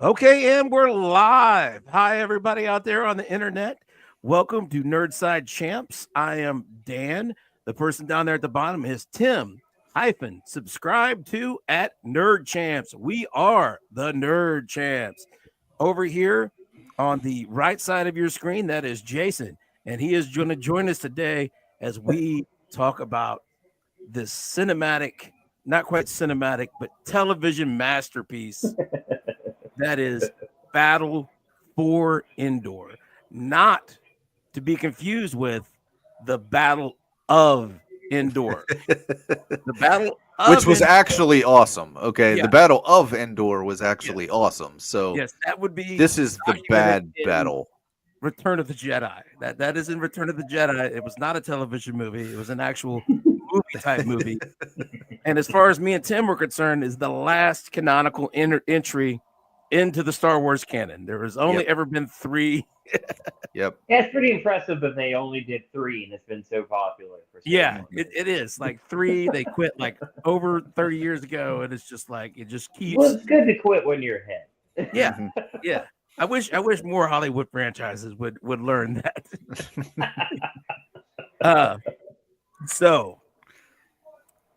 Okay, and we're live. Hi, everybody out there on the internet. Welcome to Nerdside Champs. I am Dan. The person down there at the bottom is Tim. Subscribe to at Nerd Champs. We are the Nerd Champs. Over here on the right side of your screen, that is Jason, and he is going to join us today as we talk about this cinematic, not quite cinematic, but television masterpiece that is Battle for Endor, not to be confused with the Battle of Endor. The Battle Which of was Endor, actually awesome. Okay, yeah, the Battle of Endor was yes, actually awesome. So yes, that would be this is the documented bad in battle. Return of the Jedi. That is in Return of the Jedi. It was not a television movie. It was an actual movie type movie. And as far as me and Tim were concerned, is the last canonical entry into the Star Wars canon. There has only Yep. ever been three. Yep. Yeah, it's pretty impressive that they only did three and it's been so popular for so Yeah, long. it is like three. They quit like over 30 years ago, and it's just like it just Well, keeps. it's good to quit when you're ahead. Yeah, Mhm. yeah. I wish more Hollywood franchises would learn that. uh, so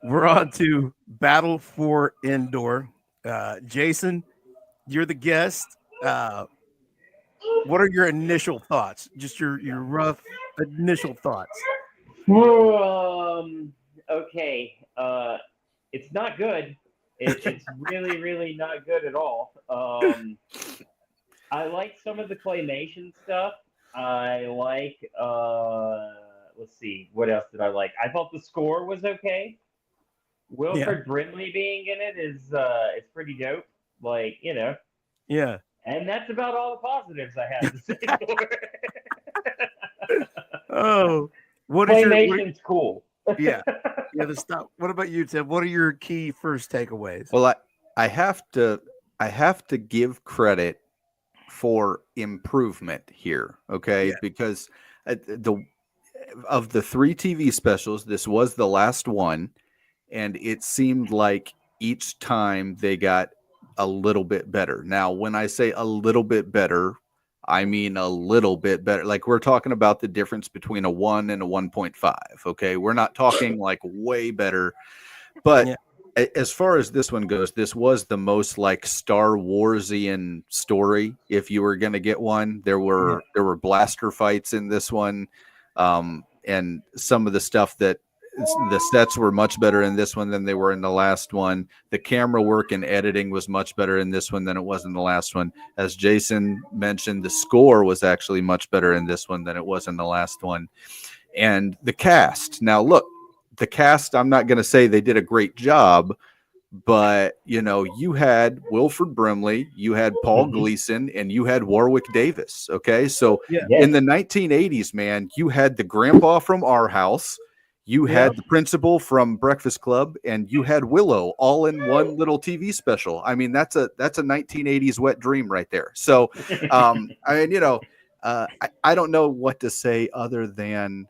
we're on to Battle for Endor. Jason, you're the guest. What are your initial thoughts? Just your rough initial thoughts. Okay. It's not good. It's really, really not good at all. I like some of the claymation stuff. I like. Let's see. What else did I like? I thought the score was okay. Wilford Brimley being in it is it's pretty dope. Like Yeah. and that's about all the positives I have to say for it. Oh, what is Claymation's cool. yeah. Yeah, the stuff. What about you, Tim? What are your key first takeaways? Well, I have to give credit for improvement here, okay? Yeah. Because the of the 3 TV specials, this was the last one, and it seemed like each time they got a little bit better. Now, when I say a little bit better, I mean a little bit better. Like we're talking about the difference between a 1 and a 1.5, okay? We're not talking like way better, but Yeah. as far as this one goes, this was the most like Star Warsian story. If you were going to get one, there were blaster fights in this one, and some of the stuff that the sets were much better in this one than they were in the last one. The camera work and editing was much better in this one than it was in the last one. As Jason mentioned, the score was actually much better in this one than it was in the last one. And the cast. Now, look, the cast, I'm not going to say they did a great job, but you had Wilford Brimley, you had Paul Gleason, and you had Warwick Davis. Okay, so in the 1980s, man, you had the grandpa from Our House, you had the principal from Breakfast Club, and you had Willow all in one little TV special. I mean, that's a 1980s wet dream right there. So, I mean, I don't know what to say other than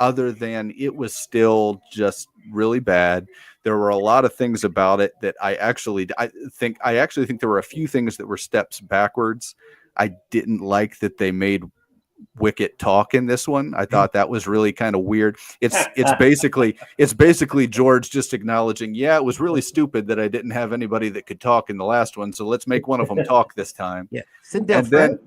it was still just really bad. There were a lot of things about it that I actually think there were a few things that were steps backwards. I didn't like that they made Wicket talk in this one. I thought that was really kind of weird. It's basically George just acknowledging, yeah, it was really stupid that I didn't have anybody that could talk in the last one, so let's make one of them talk this time. Yeah. Sit down,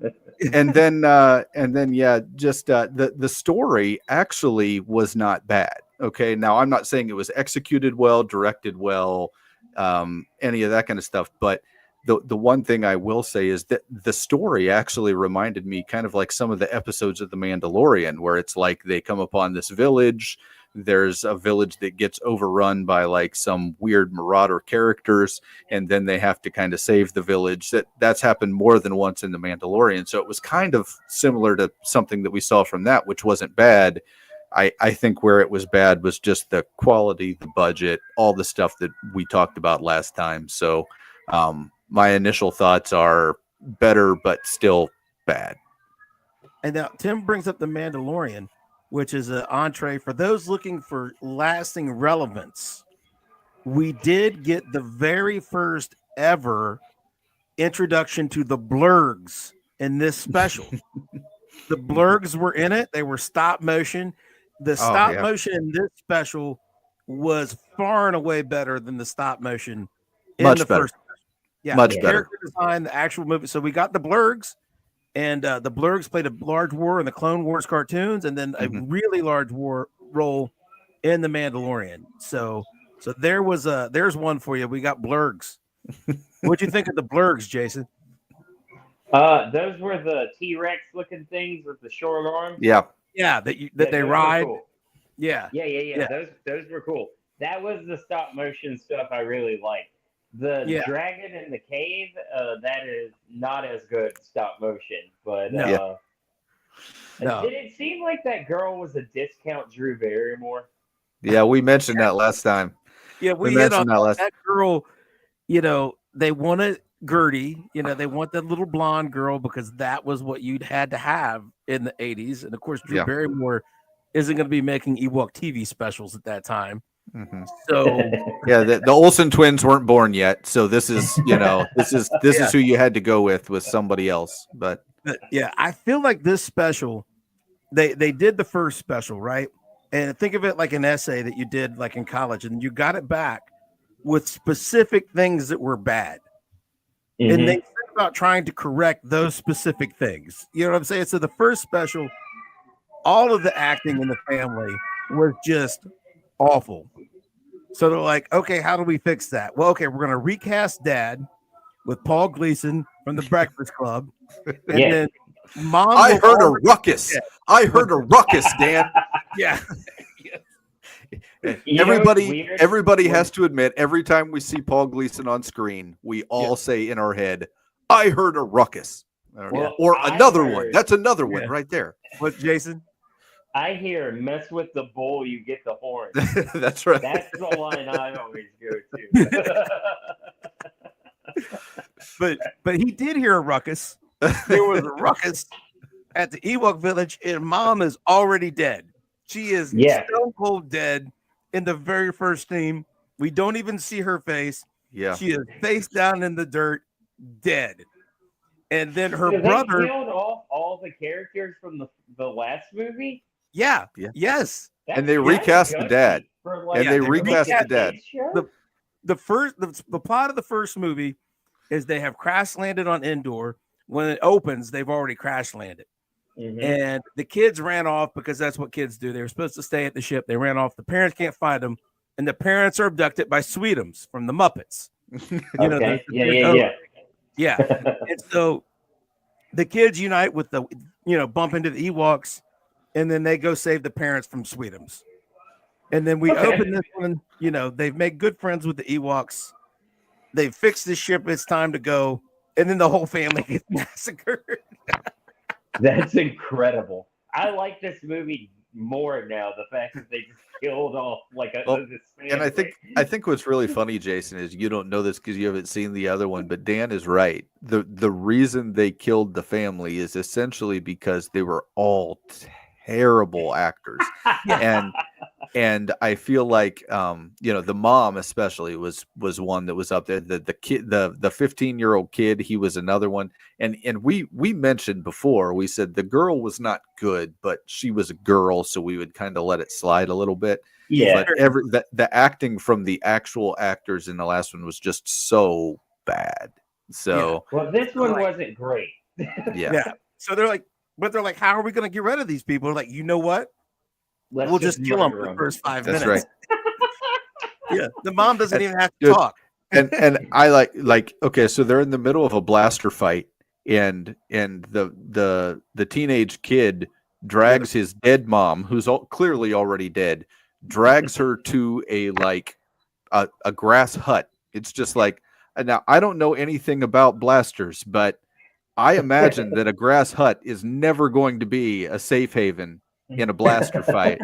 and then yeah, just the story actually was not bad. Okay, now I'm not saying it was executed well, directed well, any of that kind of stuff, but the one thing I will say is that the story actually reminded me kind of like some of the episodes of The Mandalorian, where it's like they come upon this village. There's a village that gets overrun by like some weird marauder characters, and then they have to kind of save the village. That's happened more than once in The Mandalorian. So it was kind of similar to something that we saw from that, which wasn't bad. I think where it was bad was just the quality, the budget, all the stuff that we talked about last time. So my initial thoughts are better, but still bad. And now Tim brings up The Mandalorian, which is an entree for those looking for lasting relevance. We did get the very first ever introduction to the blurgs in this special. The blurgs were in it. They were stop motion. The stop motion in this special was far and away better than the stop motion in the first. Yeah, much the better. Character design, the actual movie. So we got the blurgs, and the blurgs played a large role in the Clone Wars cartoons, and then a really large role in the Mandalorian. So there's one for you. We got blurgs. What'd you think of the blurgs, Jason? Those were the T-Rex looking things with the short arms. Yeah, they ride. Cool. Yeah. Those were cool. That was the stop motion stuff I really liked. The dragon in the cave, that is not as good stop motion. But did it seem like that girl was a discount Drew Barrymore? Yeah, we mentioned that last time. Yeah, we hit on that girl. You know, they wanted Gertie. You know, they want that little blonde girl because that was what you'd had to have in the 80s. And of course, Drew Barrymore isn't going to be making Ewok TV specials at that time. So yeah, the Olsen twins weren't born yet, so this is this is who you had to go with somebody else. But yeah, I feel like this special, they did the first special, right? And think of it like an essay that you did like in college, and you got it back with specific things that were bad, and they think about trying to correct those specific things. You know what I'm saying? So the first special, all of the acting in the family was just awful. So they're like, okay, how do we fix that? Well, okay, we're going to recast Dad with Paul Gleason from The Breakfast Club. And then Mom. I heard a ruckus. I heard a ruckus, Dan. Yeah. Everybody has to admit, every time we see Paul Gleason on screen, we all say in our head, I heard a ruckus. Or another one. That's another one right there. What, Jason? I hear mess with the bull, you get the horn. That's right. That's the line I always go to. But he did hear a ruckus. There was a ruckus at the Ewok village, and Mom is already dead. She is stone cold dead in the very first scene. We don't even see her face. Yeah. She is face down in the dirt, dead. And then her brother killed off all the characters from the last movie. Yeah. Yes. And they recast the dad. They recast the dad. The plot of the first movie is they have crash landed on Endor. When it opens, they've already crash landed. And the kids ran off because that's what kids do. They were supposed to stay at the ship. They ran off. The parents can't find them. And the parents are abducted by Sweetums from the Muppets. Yeah. And so the kids unite with bump into the Ewoks, and then they go save the parents from Sweetums. And then we open this one, they've made good friends with the Ewoks. They've fixed the ship. It's time to go. And then the whole family gets massacred. That's incredible. I like this movie more now. The fact that they just killed off this family. And I think what's really funny, Jason, is you don't know this because you haven't seen the other one, but Dan is right. The reason they killed the family is essentially because they were all terrible actors. And I feel like the mom especially was one that was up there. The kid, the 15-year-old kid, he was another one. And we mentioned before, we said the girl was not good, but she was a girl, so we would kind of let it slide a little bit. Yeah. But the acting from the actual actors in the last one was just so bad. So well, this one wasn't great. Yeah. So they're like, how are we going to get rid of these people? Like, you know what? We'll just kill them for the first 5 minutes. That's right. Yeah, the mom doesn't even have to talk. And I like okay, so they're in the middle of a blaster fight, and the teenage kid drags his dead mom, who's clearly already dead, drags her to a grass hut. It's just like, now I don't know anything about blasters, but I imagine that a grass hut is never going to be a safe haven in a blaster fight.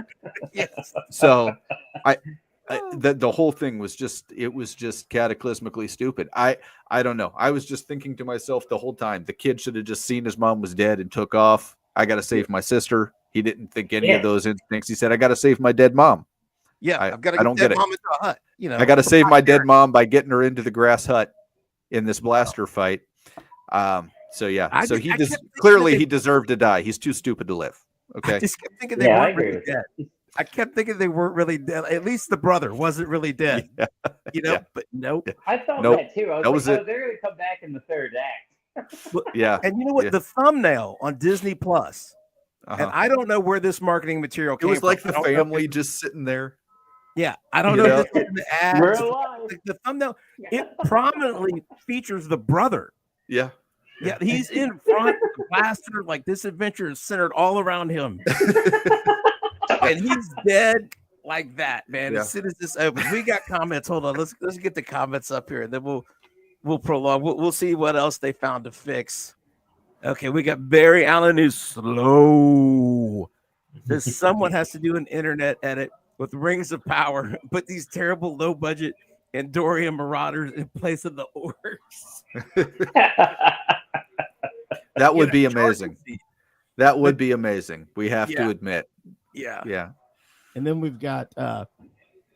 Yes. So the whole thing was just cataclysmically stupid. I don't know. I was just thinking to myself the whole time, the kid should have just seen his mom was dead and took off. I got to save my sister. He didn't think any of those instincts. He said, I got to save my dead mom. Yeah. I've got to get mom into a hut. I got to save my dead mom by getting her into the grass hut in this blaster fight. So yeah, I so just- he I kept thinking that clearly they- he deserved to die. He's too stupid to live. I Okay. just kept thinking they Yeah, I weren't agree really with dead. I kept thinking they weren't really dead. At least the brother wasn't really dead. Yeah. You know, Yeah. but nope. I thought Nope. that too. I was That like, was oh, it. they're gonna come back in the third act. Yeah. And you know what? Yeah. The thumbnail on Disney Plus, Uh-huh. and I don't know where this marketing material It came was like from. the I don't know if family it- just sitting there. Yeah, I don't You know know? if it's in the We're ads. alive. Like the thumbnail, it prominently features the brother. Yeah. Yeah, he's in front, the blaster. Like this adventure is centered all around him, and he's dead like that, man. Yeah. As soon as this opens, we got comments. Hold on, let's get the comments up here, and then we'll prolong. We'll see what else they found to fix. Okay, we got Barry Allen who's slow. Says someone has to do an internet edit with Rings of Power, put these terrible low budget Endorian Marauders in place of the orcs. That would Get be a charging amazing. seat. That would be amazing. We have Yeah. to admit. Yeah. Yeah. And then we've got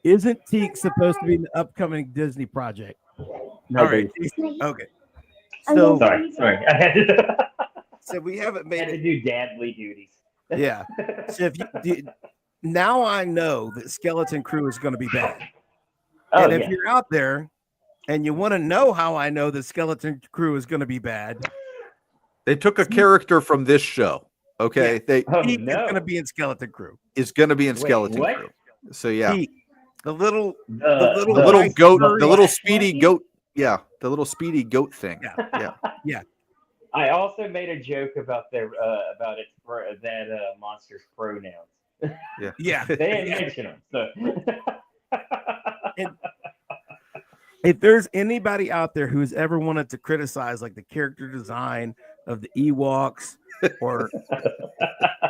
isn't Teak supposed to be in the upcoming Disney project? All right. Okay. So Sorry. I had to, so we haven't I made had to it. do dadly duties. Yeah. So if now I know that Skeleton Crew is going to be bad. Oh, And if yeah. you're out there and you want to know how I know the Skeleton Crew is going to be bad, They took a character from this show. Okay. Yeah. They Oh, Teak is no. going to be in Skeleton Crew. is going to be in Wait, Skeleton what? Crew. So yeah. Teak, the little The The little white goat, furry- the little speedy goat. Yeah. The little speedy goat thing. Yeah. I also made a joke about about it for that monster's pronouns. Yeah. They didn't mention them. So. If there's anybody out there who's ever wanted to criticize like the character design of the Ewoks or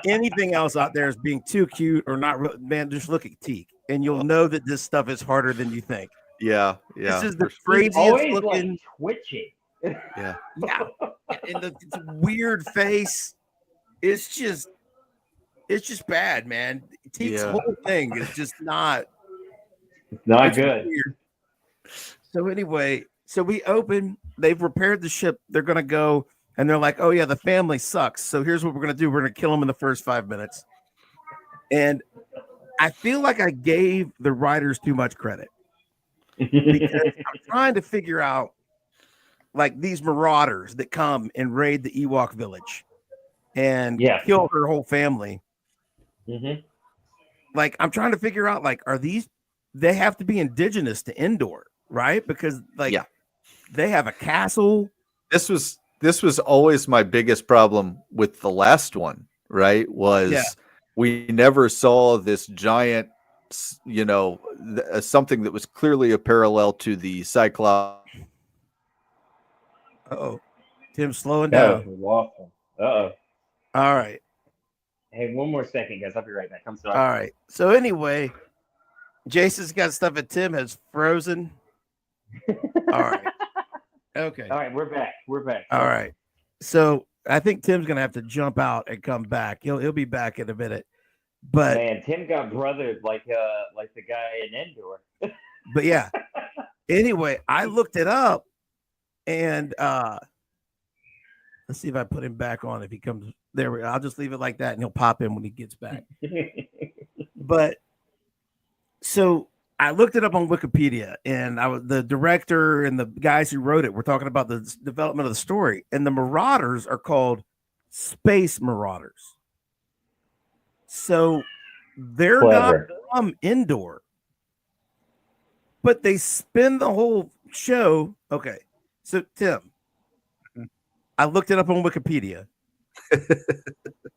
anything else out there as being too cute or not real, man, just look at Teak and you'll know that this stuff is harder than you think. Yeah. Yeah. This is the He's craziest always looking, like twitching. Yeah. yeah, and the weird face. It's just bad, man. Teak's Yeah. whole thing is just not. It's not It's good. weird. So anyway, so we open. They've repaired the ship. They're gonna go, and they're like, "Oh yeah, the family sucks." So here's what we're gonna do: we're gonna kill them in the first 5 minutes. And I feel like I gave the writers too much credit because I'm trying to figure out like these marauders that come and raid the Ewok village and Yeah. kill her whole family. Mhm. Like I'm trying to figure out like are these they have to be indigenous to Endor, right? Because like Yeah. they have a castle. This was always my biggest problem with the last one, right? Was Yeah. we never saw this giant, something that was clearly a parallel to the Cyclops. Oh, Tim's slowing That down. was awful. Uh-oh. All right. Hey, one more second, guys. I'll be right back. I'm sorry. All right. So anyway, Jason's got stuff and Tim has frozen. All right. Okay. All right, we're back. We're back. All right. So I think Tim's gonna have to jump out and come back. He'll be back in a minute. But Man, Tim got brothered like the guy in Endor. but yeah. Anyway, I looked it up and let's see if I put him back on if he comes there. I'll just leave it like that and he'll pop in when he gets back. But so I looked it up on Wikipedia and the director and the guys who wrote it were talking about the development of the story, and the Marauders are called Space Marauders. So they're Clever. not from Endor, but they spend the whole show. Okay. So Tim, I looked it up on Wikipedia.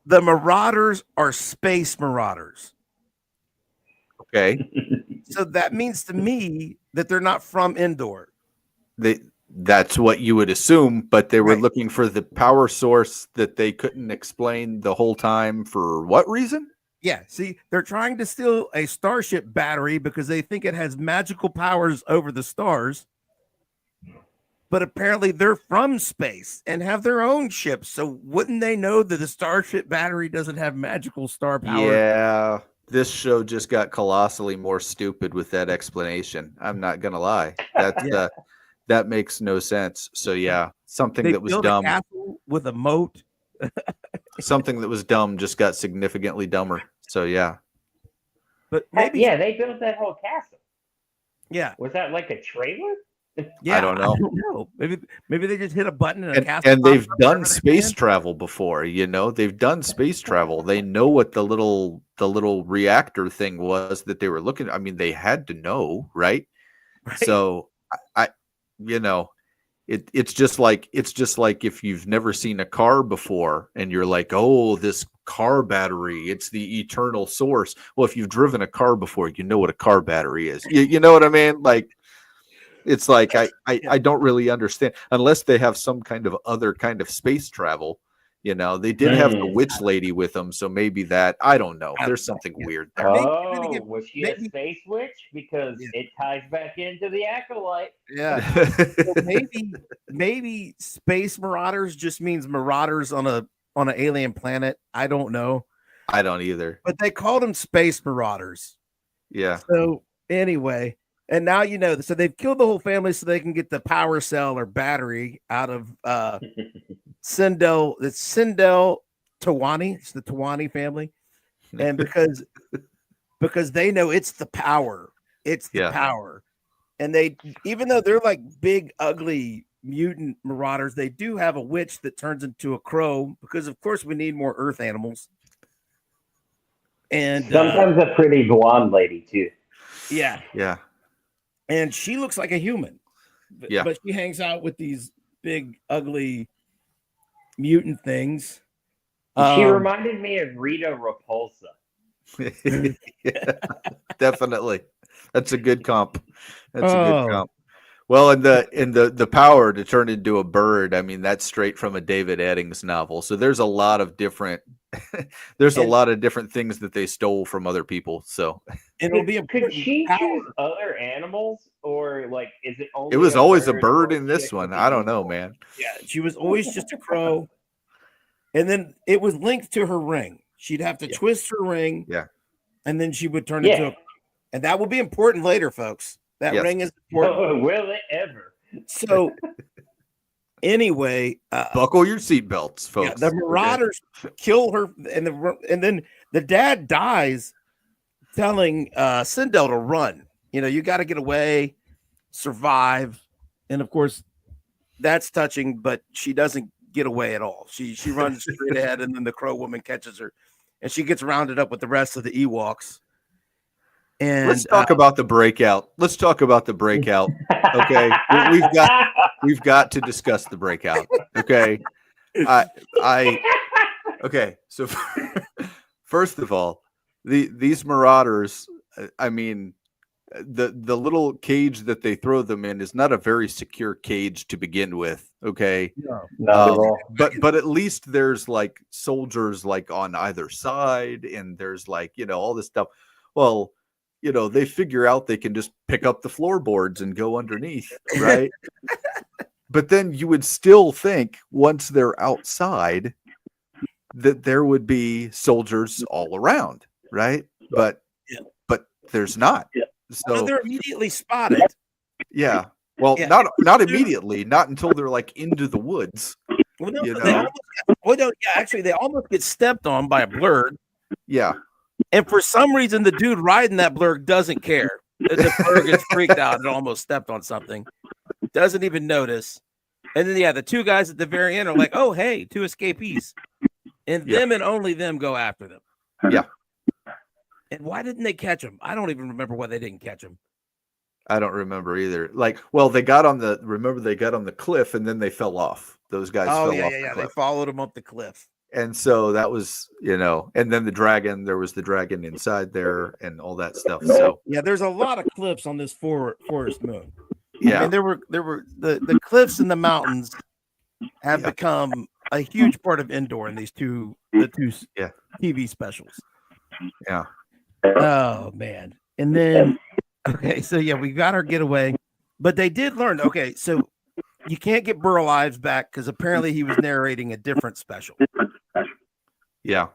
The Marauders are Space Marauders. Okay. So that means to me that they're not from Endor. That's what you would assume, but they were Right. looking for the power source that they couldn't explain the whole time. For what reason? Yeah, see, they're trying to steal a starship battery because they think it has magical powers over the stars. But apparently they're from space and have their own ships. So wouldn't they know that the starship battery doesn't have magical star power? Yeah. This show just got colossally more stupid with that explanation. I'm not gonna lie. That's Yeah. that makes no sense. So yeah, something They that was built a dumb, castle with a moat. something that was dumb just got significantly dumber. So yeah. But maybe, Yeah, they built that whole castle. yeah, Was that like a trailer? I don't know. Maybe they just hit a button and a castle. And they've popped up done wherever they space can. travel before, they've done space travel. They know what the little reactor thing was that they were looking. I mean, they had to know, right? Right? So I you know, it's just like if you've never seen a car before and you're like, oh, this car battery, it's the eternal source. Well, if you've driven a car before, you know what a car battery is. You know what I mean? Like, it's like I don't really understand unless they have some kind of other kind of space travel. They did have the witch lady with them, so maybe that, I don't know. There's something weird there. Oh, was she a maybe- space witch? Because it ties back into the acolyte. Yeah. So maybe space marauders just means marauders on an alien planet. I don't know. I don't either. But they called them space marauders. Yeah. So anyway, and now so they've killed the whole family so they can get the power cell or battery out of Sindel. It's Sindel Tawani. It's the Tawani family. And because they know it's the power. It's the power. And they, even though they're like big, ugly mutant marauders, they do have a witch that turns into a crow because, of course, we need more earth animals. And sometimes a pretty blonde lady too. Yeah. Yeah. And she looks like a human. Yeah. But she hangs out with these big, ugly mutant things. She reminded me of Rita Repulsa. Yeah, definitely. That's a good comp. That's a good comp. Well, and the power to turn into a bird, I mean, that's straight from a David Eddings novel. So there's a lot of different things that they stole from other people. So it'll be could she choose other animals, or like is it only? It was always a bird in this one. I don't know, man. Yeah, she was always just a crow. And then it was linked to her ring. She'd have to twist her ring. Yeah. And then she would turn into a, and that will be important later, folks. That ring is important. Oh, will it ever? So anyway, buckle your seatbelts, folks. The marauders kill her, and then the dad dies, telling Sindel to run. You got to get away, survive, and of course, that's touching. But she doesn't get away at all. She runs straight ahead, and then the crow woman catches her, and she gets rounded up with the rest of the Ewoks. And let's talk about the breakout. Let's talk about the breakout. Okay, we've got to discuss the breakout. Okay, okay. So first of all, these marauders. I mean, the little cage that they throw them in is not a very secure cage to begin with. Okay, no, not at all. But at least there's like soldiers like on either side, and there's like all this stuff. Well, they figure out they can just pick up the floorboards and go underneath, right? But then you would still think once they're outside that there would be soldiers all around, right? But there's not. So they're immediately spotted. Yeah. Well, not immediately, not until they're like into the woods. Well, actually, they almost get stepped on by a blurg. Yeah. And for some reason, the dude riding that blurg doesn't care. The blurg gets freaked out and almost stepped on something. Doesn't even notice. And then, the two guys at the very end are like, oh, hey, two escapees. And them and only them go after them. Yeah. And why didn't they catch him? I don't even remember why they didn't catch him. I don't remember either. They got on the cliff and then they fell off. Those guys fell off the cliff. They followed him up the cliff. And so that was, and then there was the dragon inside there and all that stuff. So there's a lot of cliffs on this forest moon. Yeah. And there were the cliffs and the mountains have become a huge part of Endor in the two TV specials. Yeah. Oh man. And then we got our getaway, but they did learn. Okay, so you can't get Burl Ives back because apparently he was narrating a different special. Yeah.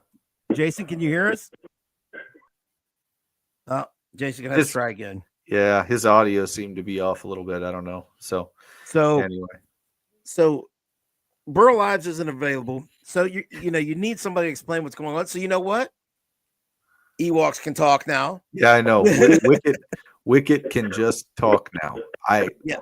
Jason, can you hear us? Jason, can I try again? Yeah, his audio seemed to be off a little bit. I don't know. So So Anyway, so Burl Ives isn't available. So you need somebody to explain what's going on. So you know what? Ewoks can talk now. yeah, I know. Wicket can just talk now. Yeah.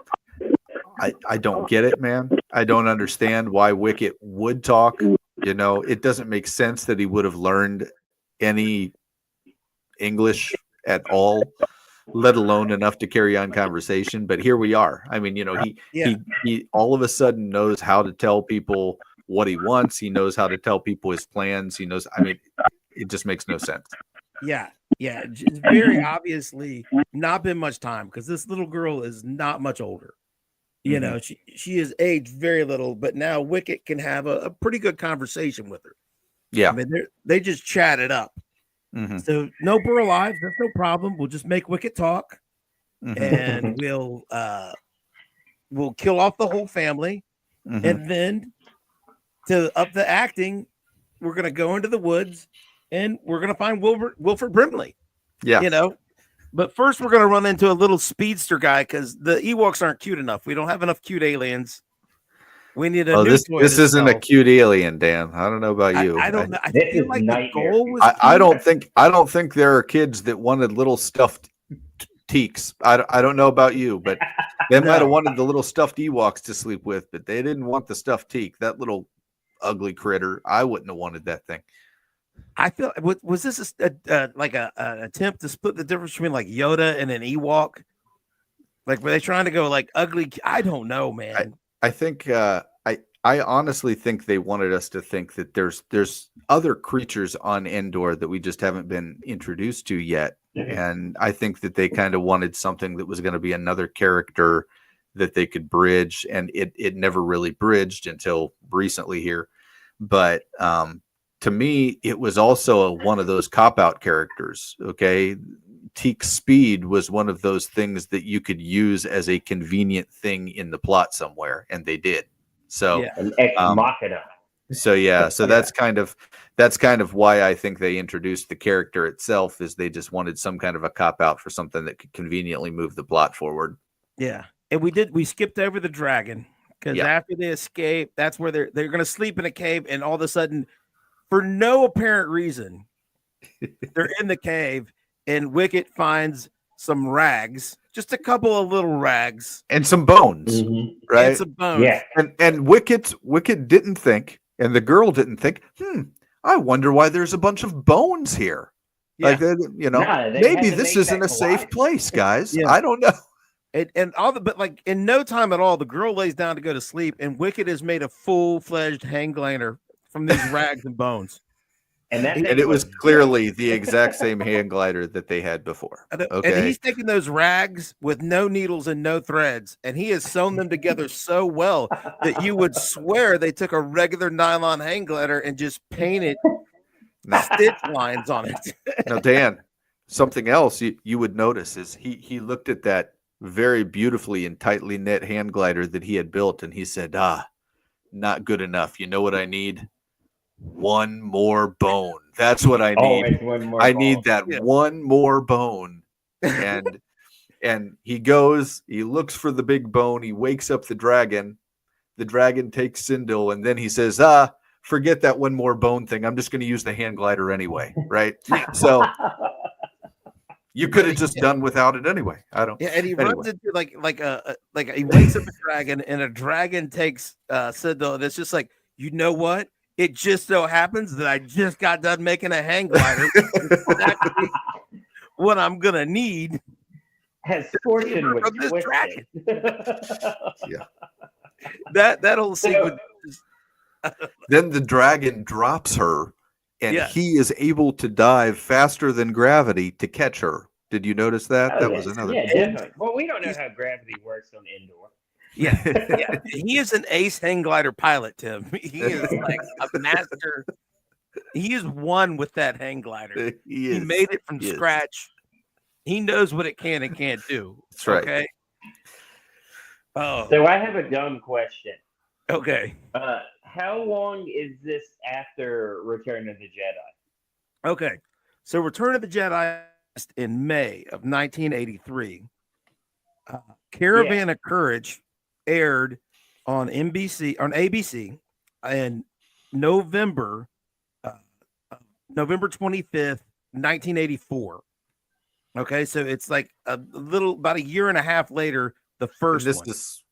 I don't get it, man. I don't understand why Wicket would talk. You know, it doesn't make sense that he would have learned any English at all, let alone enough to carry on conversation. But here we are. I mean, you know, he all of a sudden knows how to tell people what he wants. He knows how to tell people his plans. He knows. I mean, it just makes no sense. Yeah. It's very obviously not been much time because this little girl is not much older. You know, she has aged very little, but now Wicket can have a pretty good conversation with her. Yeah. I mean, they just chat it up. So no Burl Ives, that's no problem. We'll just make Wicket talk, and we'll kill off the whole family, and then to up the acting, we're gonna go into the woods, and we're gonna find Wilford Brimley. Yeah, you know. But first, we're gonna run into a little speedster guy because the Ewoks aren't cute enough. We don't have enough cute aliens. We need a new toy. This isn't a cute alien, Dan. I don't know about you. I don't know. I feel like the goal was. I don't think there are kids that wanted little stuffed teaks. I don't know about you, but they might have wanted the little stuffed Ewoks to sleep with, but they didn't want the stuffed teak. That little ugly critter. I wouldn't have wanted that thing. I feel was this like an attempt to split the difference between like Yoda and an Ewok? Like were they trying to go like ugly? I don't know, man. I think I honestly think they wanted us to think that there's other creatures on Endor that we just haven't been introduced to yet, and I think that they kind of wanted something that was going to be another character that they could bridge, and it never really bridged until recently here, but to me, it was also one of those cop-out characters, okay? Teak's speed was one of those things that you could use as a convenient thing in the plot somewhere, and they did. So, an ex machina. So that's kind of why I think they introduced the character itself, is they just wanted some kind of a cop-out for something that could conveniently move the plot forward. Yeah, and we skipped over the dragon because after they escape, that's where they're going to sleep in a cave, and all of a sudden, for no apparent reason, they're in the cave, and Wicket finds some rags, just a couple of little rags, and some bones, right? And some bones. Yeah. And Wicket didn't think, and the girl didn't think, I wonder why there's a bunch of bones here. Yeah. Like, maybe this isn't a safe place, guys. Yeah. I don't know. But like in no time at all, the girl lays down to go to sleep, and Wicket has made a full-fledged hang glider from these rags and bones. And it was clearly the exact same hand glider that they had before. Okay. And he's taking those rags with no needles and no threads, and he has sewn them together so well that you would swear they took a regular nylon hang glider and just painted stitch lines on it. Now, Dan, something else you would notice is he looked at that very beautifully and tightly knit hand glider that he had built, and he said, not good enough. You know what I need? One more bone. That's what I need. I need that one more bone. And he goes, he looks for the big bone. He wakes up the dragon. The dragon takes Sindel, and then he says, forget that one more bone thing. I'm just going to use the hand glider anyway. Right. So you could have just done without it anyway. I don't. Yeah, and he runs into like he wakes up a dragon, and a dragon takes Sindel, and it's just like, you know what? It just so happens that I just got done making a hang glider. Exactly what I'm gonna need. Has fortune with this dragon. Yeah, that whole sequence. Then the dragon drops her, and he is able to dive faster than gravity to catch her. Did you notice that? That was another. Yeah, definitely. Well, we don't know how gravity works on Endor. Yeah. He is an ace hang glider pilot, Tim. He is like a master. He is one with that hang glider. He made it from scratch. He knows what it can and can't do. That's right. Okay. Oh. So I have a dumb question. Okay. How long is this after Return of the Jedi? Okay. So Return of the Jedi in May of 1983. Caravan of Courage aired on ABC in November uh, November 25th, 1984. Okay, so it's like about a year and a half later, the first And one.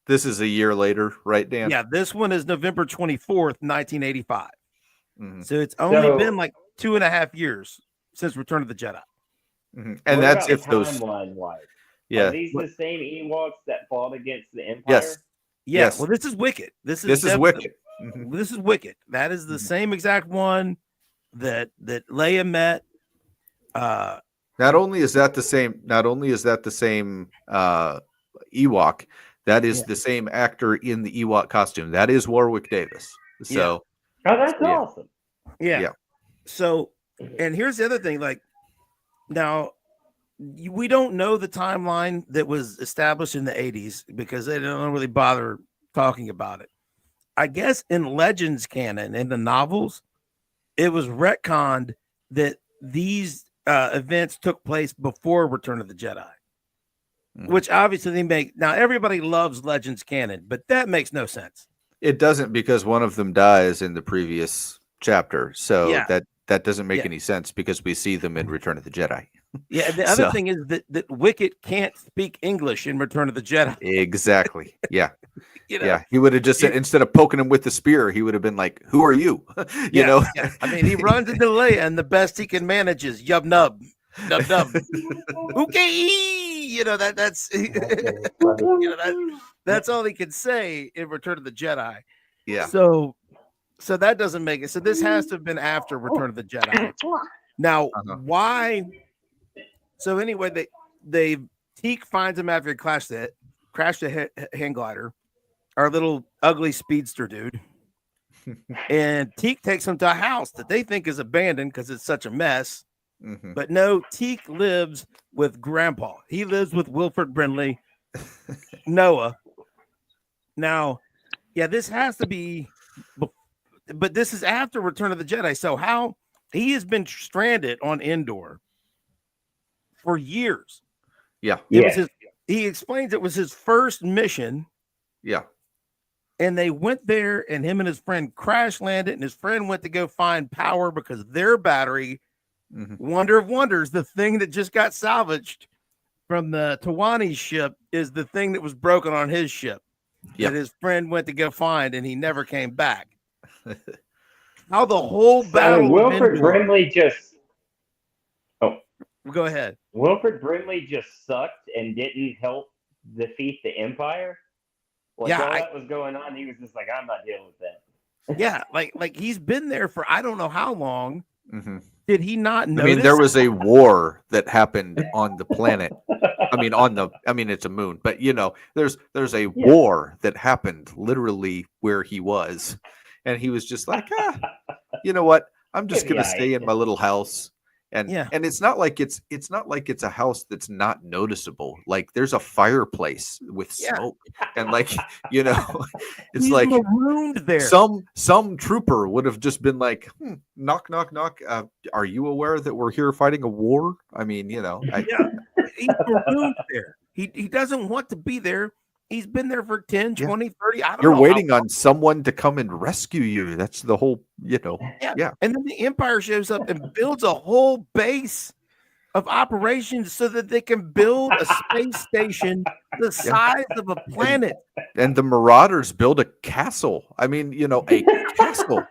this is a year later, right, Dan? Yeah, this one is November 24th, 1985. Mhm. So it's only So- been like 2.5 years since Return of the Jedi. Mhm. what And that's about if those, timeline wise? yeah, Are these the same Ewoks that fought against the Empire? yes, Yeah, Yes. well, this is Wicket. This this is definitely- Wicket. Mhm. This is Wicket. That is the Mhm. same exact one that Leia met. Not only is that the same Ewok, that is Yeah. the same actor in the Ewok costume. That is Warwick Davis. So Oh, that's Yeah. awesome. Yeah. Yeah. So, and here's the other thing. Like, now we don't know the timeline that was established in the 80s because they don't really bother talking about it. I guess in Legends canon, in the novels, it was retconned that these events took place before Return of the Jedi, Mhm. which obviously they make. Now, everybody loves Legends canon, but that makes no sense. it doesn't, because one of them dies in the previous chapter. So Yeah. that doesn't make Yeah. any sense because we see them in Return of the Jedi. Yeah, and the other So- thing is that Wicket can't speak English in Return of the Jedi. Exactly. Yeah. You know? Yeah. He would have just said, instead of poking him with the spear, he would have been like, "Who are you?" you know? Yeah. I mean, he runs into Leia, and the best he can manage is yub nub, nub nub. Okay, you know that's that's all he can say in Return of the Jedi. Yeah. So that doesn't make it. So this has to have been after Return of the Jedi. Now, Uh-huh. why? So anyway, Teak finds him after he crashed the hang glider, our little ugly speedster dude. And Teak takes him to a house that they think is abandoned because it's such a mess. Mhm. But no, Teak lives with Grandpa. He lives with Wilford Brimley, Noah. Now, yeah, this has to be, but this is after Return of the Jedi. So how he has been stranded on Endor for years. Yeah. It was he explains it was his first mission, Yeah. and they went there, and him and his friend crash landed, and his friend went to go find power because their battery, Mhm. wonder of wonders, the thing that just got salvaged from the Tawani ship is the thing that was broken on his ship Yeah. that his friend went to go find, and he never came back. How the whole So battle of Wilford Endor- Brimley just Go ahead. Wilford Brimley just sucked and didn't help defeat the Empire. Like Yeah, all that was going on, he was just like, I'm not dealing with that. Yeah, like he's been there for I don't know how long. Mhm. Did he not I notice? mean, there was a war that happened on the planet. I mean, it's a moon, but you know, there's a war that happened literally where he was, and he was just like, you know what? I'm just Maybe gonna stay in my little house, and Yeah. and it's not like it's a house that's not noticeable. Like there's a fireplace with Yeah. smoke, and like you know, it's He's like marooned there. some trooper would have just been like, knock knock knock. Are you aware that we're here fighting a war? I mean, you know, He's marooned there. He doesn't want to be there. He's been there for 10, Yeah. 20, 30. I don't you're know. waiting on someone to come and rescue you. That's the whole, you know. Yeah. And then the Empire shows up and builds a whole base of operations so that they can build a space station the size of a planet. And the Marauders build a castle. I mean, you know, a castle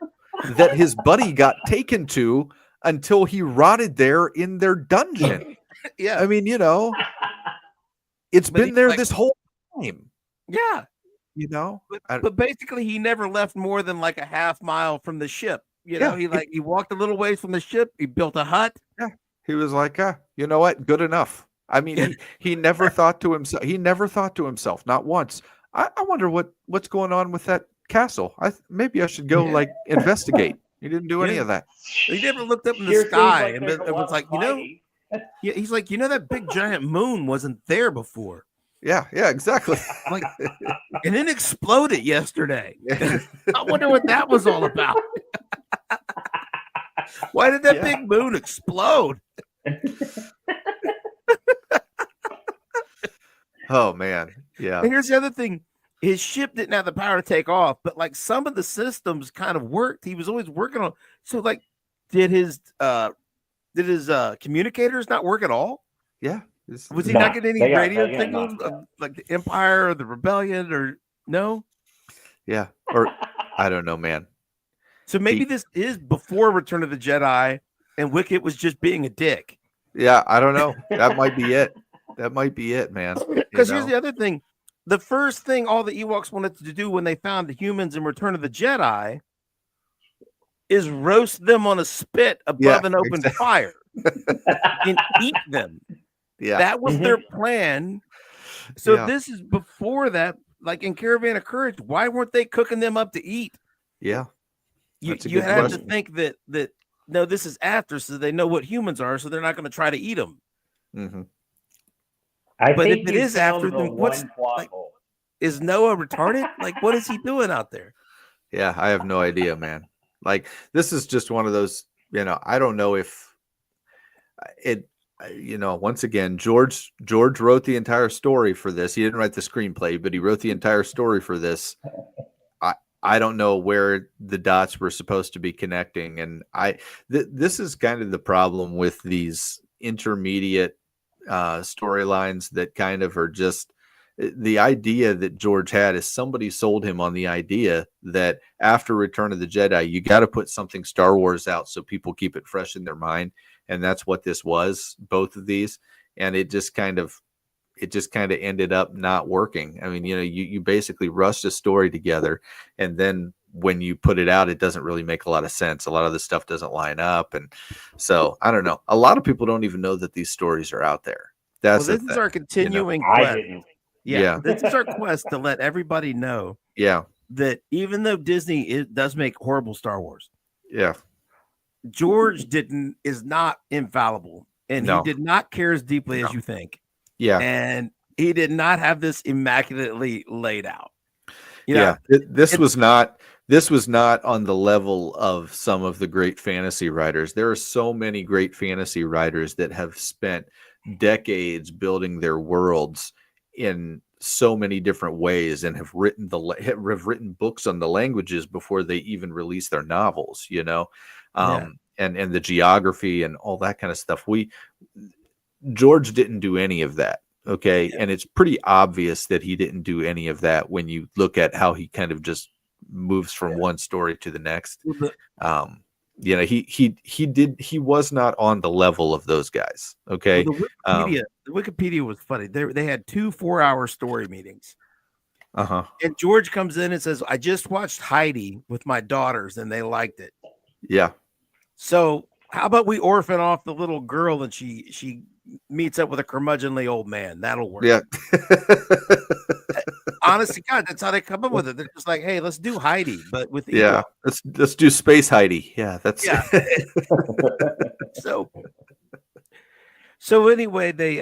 that his buddy got taken to until he rotted there in their dungeon. Yeah. I mean, you know, it's But been he's there like- this whole time. Yeah. You know, But basically he never left more than like a half mile from the ship. You know, Yeah. he walked a little ways from the ship. He built a hut. he was like, you know what? Good enough. I mean, he never thought to himself. He never thought to himself, not once. I wonder what's going on with that castle. Maybe I should go like investigate. He didn't do any Yeah. of that. He never looked up in the Sure seems sky like and there's a it lot was of like, you know, fighting. yeah, he's like, you know, that big giant moon wasn't there before. Yeah, exactly. Like, and it exploded yesterday. I wonder what that was all about. Why did that Yeah. big moon explode? Oh man, yeah. And here's the other thing. his ship didn't have the power to take off, but like some of the systems kind of worked. He was always working on. So like, did his communicators not work at all? Yeah. Was he not getting any radio they got signals knocked out. of like the Empire or the Rebellion or no? Yeah. Or I don't know, man. So maybe this is before Return of the Jedi, and Wicket was just being a dick. Yeah, I don't know. That might be it. That might be it, man. Because here's the other thing: the first thing all the Ewoks wanted to do when they found the humans in Return of the Jedi is roast them on a spit above an open fire and eat them. Yeah, that was their plan. So this is before that. Like in Caravan of Courage, why weren't they cooking them up to eat? Yeah. You have to think that no, this is after, so they know what humans are, so they're not going to try to eat them. Mm-hmm. But if it is after, then what's like, is Noah retarded? Like, what is he doing out there? Yeah, I have no idea, man. Like, this is just one of those, I don't know if it, once again, George wrote the entire story for this. He didn't write the screenplay, but he wrote the entire story for this. I don't know where the dots were supposed to be connecting. And this is kind of the problem with these intermediate storylines that kind of are just the idea that George had is somebody sold him on the idea that after Return of the Jedi, you got to put something Star Wars out so people keep it fresh in their mind. And that's what this was, both of these. And it just kind of ended up not working. I mean, you basically rushed a story together, and then when you put it out, it doesn't really make a lot of sense. A lot of the stuff doesn't line up. And so I don't know. A lot of people don't even know that these stories are out there. This is our continuing quest. I didn't. Yeah, this is our quest to let everybody know. Yeah, that even though Disney does make horrible Star Wars, George is not infallible, and he did not care as deeply as you think. Yeah, and he did not have this immaculately laid out. This was not on the level of some of the great fantasy writers. There are so many great fantasy writers that have spent decades building their worlds in so many different ways and have written books on the languages before they even release their novels, and the geography and all that kind of stuff. George didn't do any of that. Okay. Yeah. And it's pretty obvious that he didn't do any of that when you look at how he kind of just moves from one story to the next. He was not on the level of those guys. Okay. Well, the Wikipedia was funny. They had 2 4-hour story meetings. Uh-huh. And George comes in and says, I just watched Heidi with my daughters and they liked it. Yeah. So how about we orphan off the little girl and she meets up with a curmudgeonly old man? That'll work. Yeah. Honestly, God, that's how they come up with it. They're just like, hey, let's do Heidi, but with let's do Space Heidi. Yeah, that's So anyway, they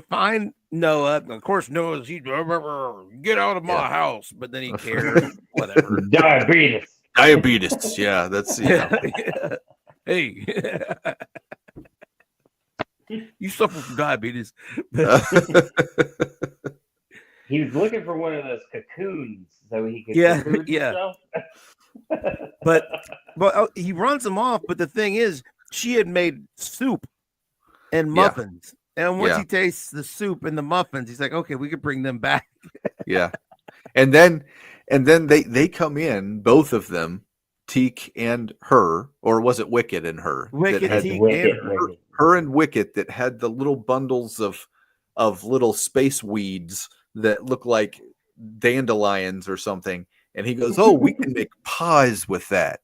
find Noah. Of course, Noah's get out of my house, but then he cares. Whatever. Diabetes. Yeah, that's Hey. You suffer from diabetes. He was looking for one of those cocoons so he could himself. But he runs them off. But the thing is, she had made soup and muffins. And once he tastes the soup and the muffins, he's like, okay, we could bring them back. Yeah. And then they come in, both of them, Teak and her, or was it Wicket and her? Her and Wicket that had the little bundles of little space weeds that look like dandelions or something. And he goes, oh, we can make pies with that.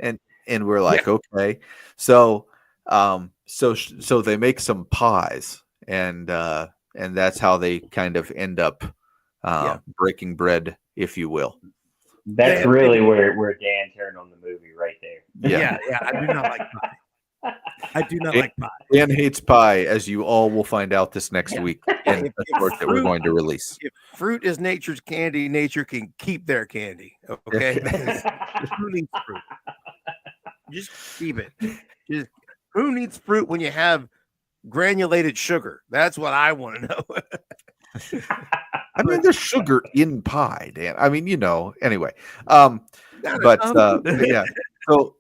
And we're like, okay. So they make some pies, and that's how they kind of end up breaking bread, if you will. That's really where Dan turned on the movie right there. Yeah. I do not like pie. I do not like pie. Dan hates pie, as you all will find out this next week in the short that we're going to release. If fruit is nature's candy, nature can keep their candy. Okay? Who needs fruit? Just keep it. Who needs fruit when you have granulated sugar? That's what I want to know. I mean, there's sugar in pie, Dan. I mean, anyway. Not But enough. yeah. So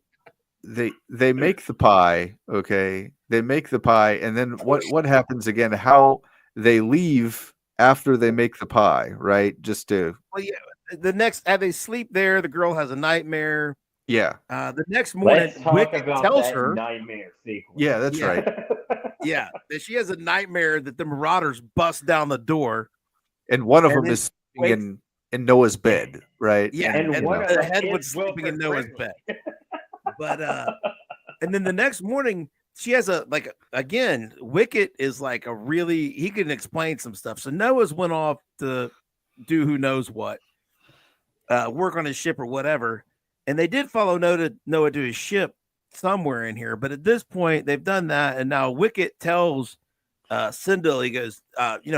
they make the pie, okay? They make the pie, and then what happens again? How they leave after they make the pie, right? Just to Well, yeah. The next, as they sleep there, the girl has a nightmare. yeah. The next morning, Let's talk Wicket about tells that her, nightmare sequence. Yeah, that's Yeah. right. yeah, that she has a nightmare that the Marauders bust down the door. And one of And them then is sleeping in Noah's bed, right? Yeah, And one of the them head is was sleeping in Wilford Noah's Brimley. bed. But and then the next morning, she has again, Wicket is like he can explain some stuff. So Noah's went off to do who knows what, work on his ship or whatever. And they did follow Noah to his ship somewhere in here. But at this point, they've done that. And now Wicket tells Sindel, he goes,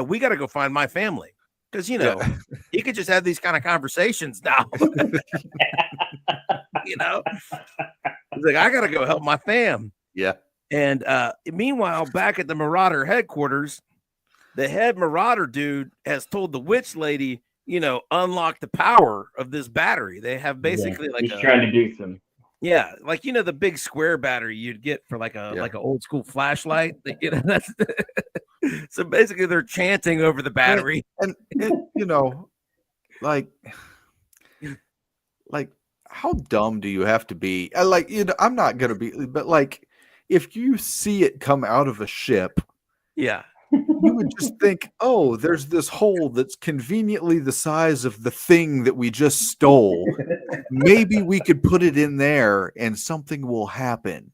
we got to go find my family. Because, he could just have these kind of conversations now. He's like, I got to go help my fam. Yeah. And meanwhile, back at the Marauder headquarters, the head Marauder dude has told the witch lady, unlock the power of this battery. They have basically he's trying to do some. Yeah, like the big square battery you'd get for like an old school flashlight. That's so basically they're chanting over the battery. And like how dumb do you have to be? I'm not gonna be, but like if you see it come out of a ship, yeah, you would just think, oh, there's this hole that's conveniently the size of the thing that we just stole. Maybe we could put it in there and something will happen.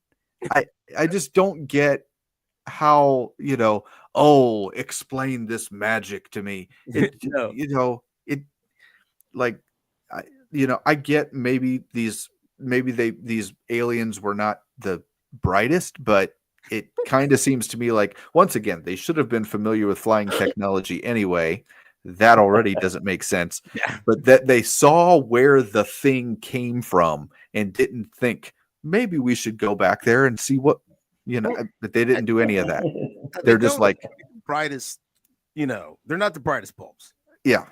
I just don't get how, explain this magic to me. I get maybe these aliens were not the brightest, but it kind of seems to me like, once again, they should have been familiar with flying technology anyway. That already doesn't make sense. Yeah. But that they saw where the thing came from and didn't think maybe we should go back there and see what, but they didn't do any of that. They're just like brightest, they're not the brightest bulbs. Yeah.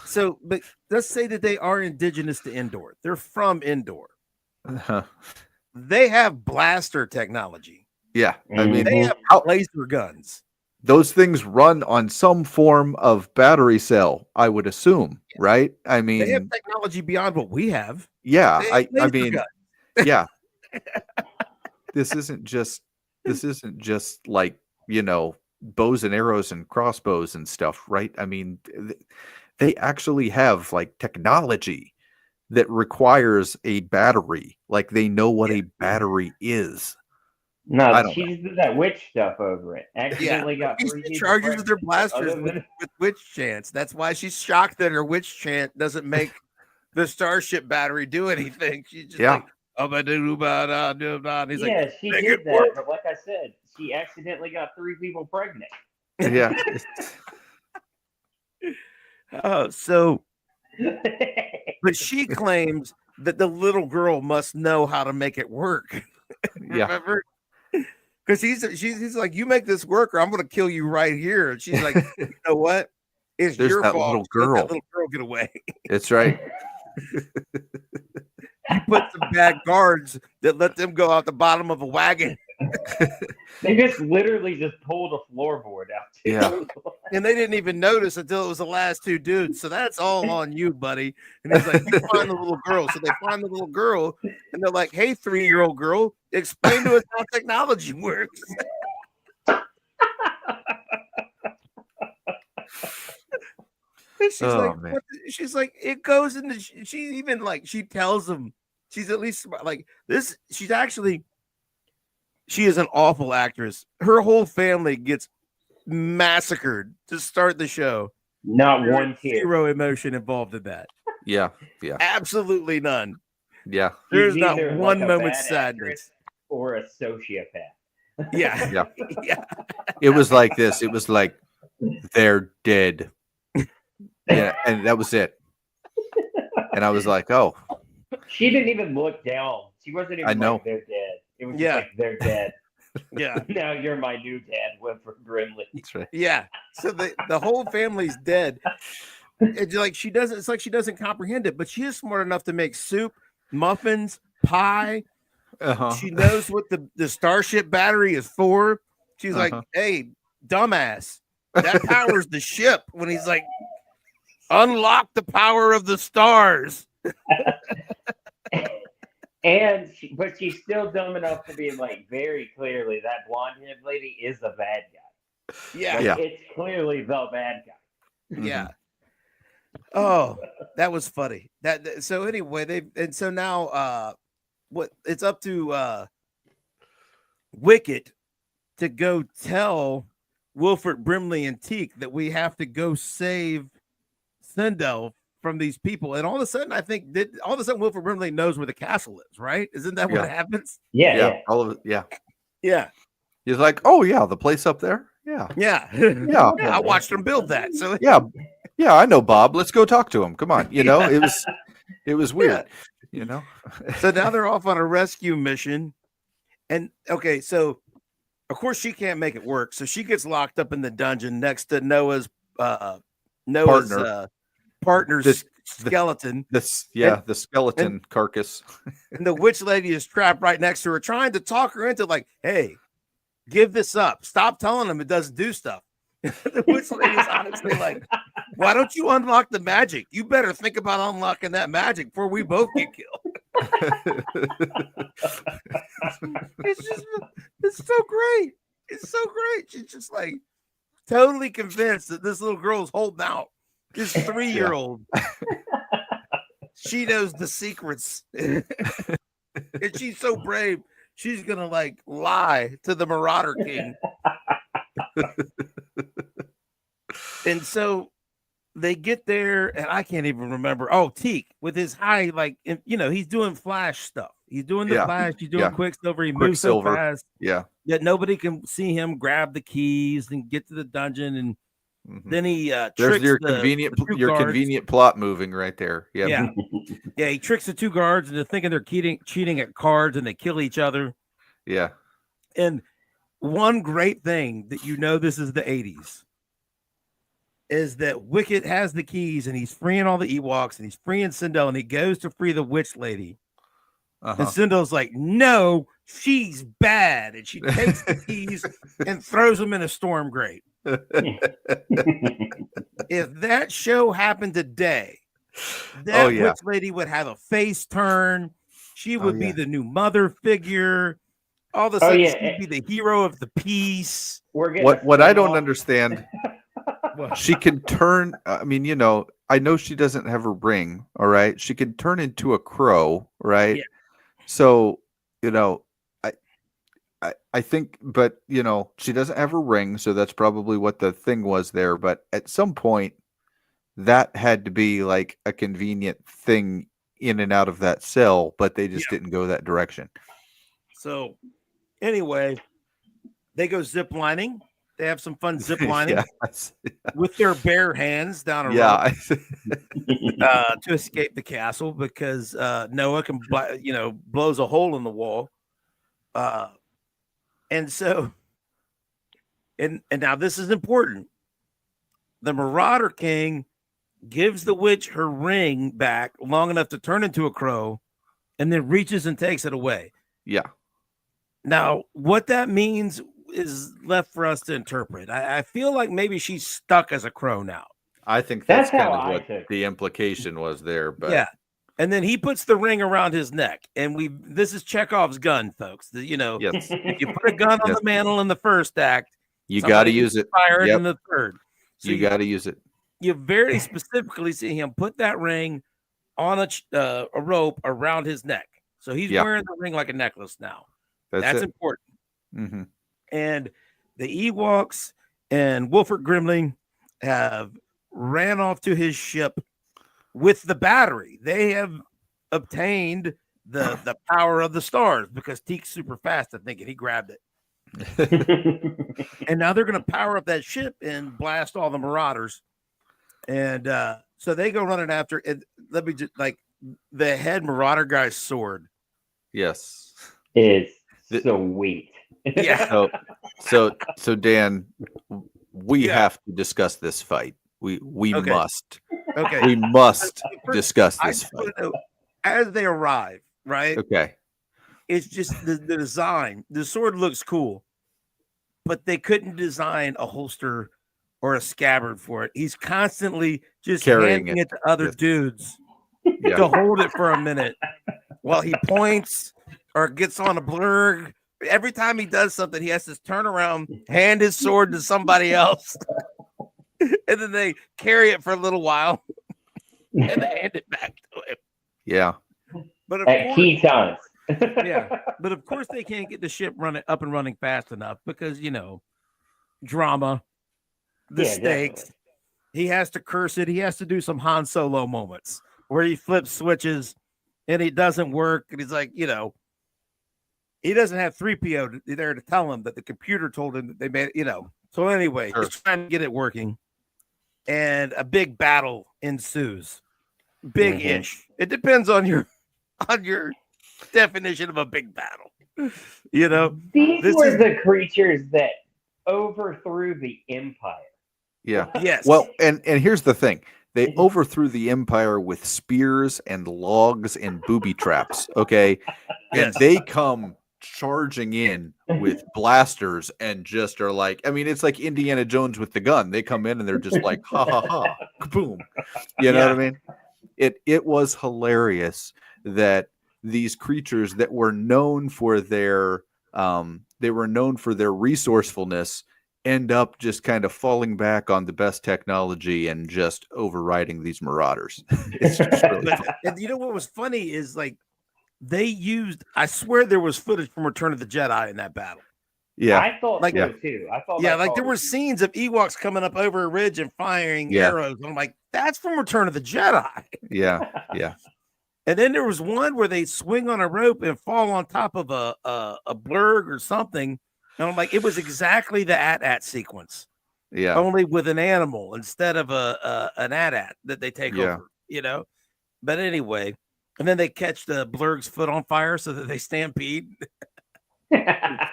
So, but let's say that they are indigenous to Endor. They're from Endor. Uh-huh. They have blaster technology. Yeah. I mean, they have laser guns. Those things run on some form of battery cell, I would assume, right? I mean, they have technology beyond what we have. Yeah. I mean, guns. Yeah. This isn't just like, bows and arrows and crossbows and stuff, right? I mean, they actually have like technology that requires a battery. Like they know what a battery is. No, she just did that witch stuff over it. Accidentally got three charges with their blasters with witch chants. That's why she's shocked that her witch chant doesn't make the starship battery do anything. She's just like, and he's like, she did that, but like I said, she accidentally got 3 people pregnant. Yeah. But she claims that the little girl must know how to make it work. Remember? Because she's like, you make this work, or I'm going to kill you right here. And she's like, you know what? It's your fault. Little girl. Let that little girl get away. That's right. You put some bad guards that let them go out the bottom of a wagon. They just literally just pulled a floorboard out. Too. Yeah. And they didn't even notice until it was the last 2 dudes. So that's all on you, buddy. And he's like, you find the little girl. So they find the little girl and they're like, hey, 3-year-old girl, explain to us how technology works. And she's like, it goes into, she tells them, she's at least like this. She is an awful actress. Her whole family gets massacred to start the show. Not one tear. Zero emotion involved in that. Yeah. Absolutely none. Yeah. There's not one moment sadness. Or a sociopath. Yeah. Yeah. It was like this. It was like, they're dead. Yeah, and that was it. And I was like, oh. She didn't even look down. She wasn't even like, they're dead. It was just like, they're dead. Yeah. Now you're my new dad, Wilford Brimley. That's right. Yeah. So the whole family's dead. it's like she doesn't. It's like she doesn't comprehend it, but she is smart enough to make soup, muffins, pie. She knows what the starship battery is for. She's like, "Hey, dumbass, that powers the ship." When he's like, "Unlock the power of the stars." But she's still dumb enough to be like very clearly that blonde-haired lady is the bad guy. Yeah, like, it's clearly the bad guy. Yeah. Oh, that was funny. So anyway, so now what it's up to Wicket to go tell Wilford Brimley and Teak that we have to go save Sindel from these people. And all of a sudden, I think Wilford Brimley knows where the castle is, right? Isn't that what happens? Yeah. All of it. Yeah. Yeah. He's like, oh yeah, the place up there. Yeah. Yeah. I watched him build that. So yeah, I know Bob. Let's go talk to him. Come on. It was weird. So now they're off on a rescue mission. And okay, so of course she can't make it work. So she gets locked up in the dungeon next to Noah's partner's skeleton. The skeleton carcass. And the witch lady is trapped right next to her, trying to talk her into like, hey, give this up. Stop telling him it doesn't do stuff. The witch lady is honestly like, why don't you unlock the magic? You better think about unlocking that magic before we both get killed. It's so great. It's so great. She's just like totally convinced that this little girl's holding out. This 3-year-old. She knows the secrets. And she's so brave. She's gonna like lie to the Marauder King. And so they get there, and I can't even remember. Oh, Teak with his high, like, he's doing Flash stuff. He's doing the Flash. He's doing Quicksilver. He moves so fast. Yeah. That nobody can see him grab the keys and get to the dungeon. And then he there's tricks your the convenient plot moving right there. Yeah. He tricks the 2 guards into thinking they're cheating at cards, and they kill each other. Yeah. And one great thing that this is the 80s is that Wicket has the keys, and he's freeing all the Ewoks, and he's freeing Sindel, and he goes to free the witch lady. And Sindel's like, no, she's bad. And she takes the keys and throws them in a storm grate. If that show happened today, that witch lady would have a face turn. She would be the new mother figure. All of a sudden, she'd be the hero of the piece. What I don't understand, she can turn. I mean, I know she doesn't have a ring. All right, she can turn into a crow, right? Yeah. So, I think, but she doesn't have a ring, so that's probably what the thing was there. But at some point, that had to be like a convenient thing in and out of that cell, but they just didn't go that direction. So anyway, they go zip lining. They have some fun zip lining with their bare hands down a rope to escape the castle because Noah can, blows a hole in the wall. And so, and now this is important. The Marauder King gives the witch her ring back long enough to turn into a crow, and then reaches and takes it away. Yeah. Now, what that means is left for us to interpret. I feel like maybe she's stuck as a crow now. I think that's kind of what the implication was there. But yeah. And then he puts the ring around his neck, and this is Chekhov's gun, folks. If you put a gun on the mantle in the first act, you got to use it. Fired in the third. So you got to use it. You very specifically see him put that ring on a rope around his neck. So he's wearing the ring like a necklace now. That's important. Mm-hmm. And the Ewoks and Wilford Grimling have ran off to his ship with the battery. They have obtained the power of the stars because Teak's super fast, I think, and he grabbed it. And now they're going to power up that ship and blast all the Marauders. And so they go running after it. Let me just the head Marauder guy's sword. Yes. Is sweet. Yeah. So Dan, we have to discuss this fight. We Okay. must. Okay. We must First, discuss I this just fight. want to know, as they arrive, right? Okay. It's just the design. The sword looks cool, but they couldn't design a holster or a scabbard for it. He's constantly just Carrying handing it. it to other Yes. dudes Yeah. to hold it for a minute while he points or gets on a blurg. Every time he does something, he has to turn around, hand his sword to somebody else, and then they carry it for a little while and they hand it back to him. Yeah. But of At course, key times. but of course they can't get the ship running up and running fast enough because drama, the Yeah, stakes. definitely. He has to curse it. He has to do some Han Solo moments where he flips switches and it doesn't work. And he's like, he doesn't have 3PO there to tell him that the computer told him that they made it, So anyway, Sure. he's trying to get it working. And a big battle ensues. Big-ish. It depends on your definition of a big battle. These This were is- the creatures that overthrew the Empire. Yeah. Yes. Well, and here's the thing. They overthrew the Empire with spears and logs and booby traps. Okay. And Yes. they come charging in with blasters and just are like, I mean, it's like Indiana Jones with the gun. They come in and they're just like, ha ha ha, kaboom. You know what I mean? It was hilarious that these creatures that were known for their resourcefulness end up just kind of falling back on the best technology and just overriding these marauders. It's just really fun. And you know what was funny is I swear there was footage from Return of the Jedi in that battle. Yeah. I thought so too. I thought there were scenes of Ewoks coming up over a ridge and firing arrows. And I'm like, that's from Return of the Jedi. Yeah. And then there was one where they swing on a rope and fall on top of a blurg or something. And I'm like, it was exactly the AT-AT sequence. Yeah. Only with an animal instead of an AT-AT that they take over, But anyway, and then they catch the blurg's foot on fire so that they stampede. Yeah,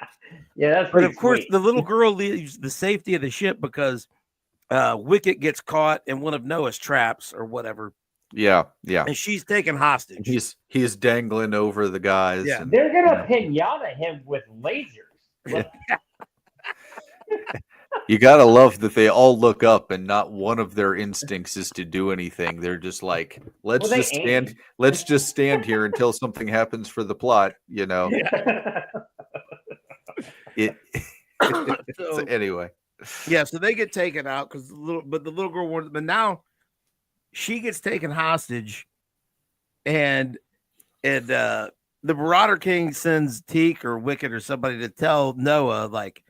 that's But of course, sweet. the little girl leaves the safety of the ship because Wicket gets caught in one of Noah's traps or whatever. Yeah. And she's taken hostage. He's dangling over the guys. Yeah. And, They're gonna pinata him with lasers. You gotta love that they all look up and not one of their instincts is to do anything. They're just like, let's just stand here until something happens for the plot, So, anyway. Yeah, so they get taken out because the little girl wanted, but now she gets taken hostage, and the Marauder King sends Teak or Wicket or somebody to tell Noah, like,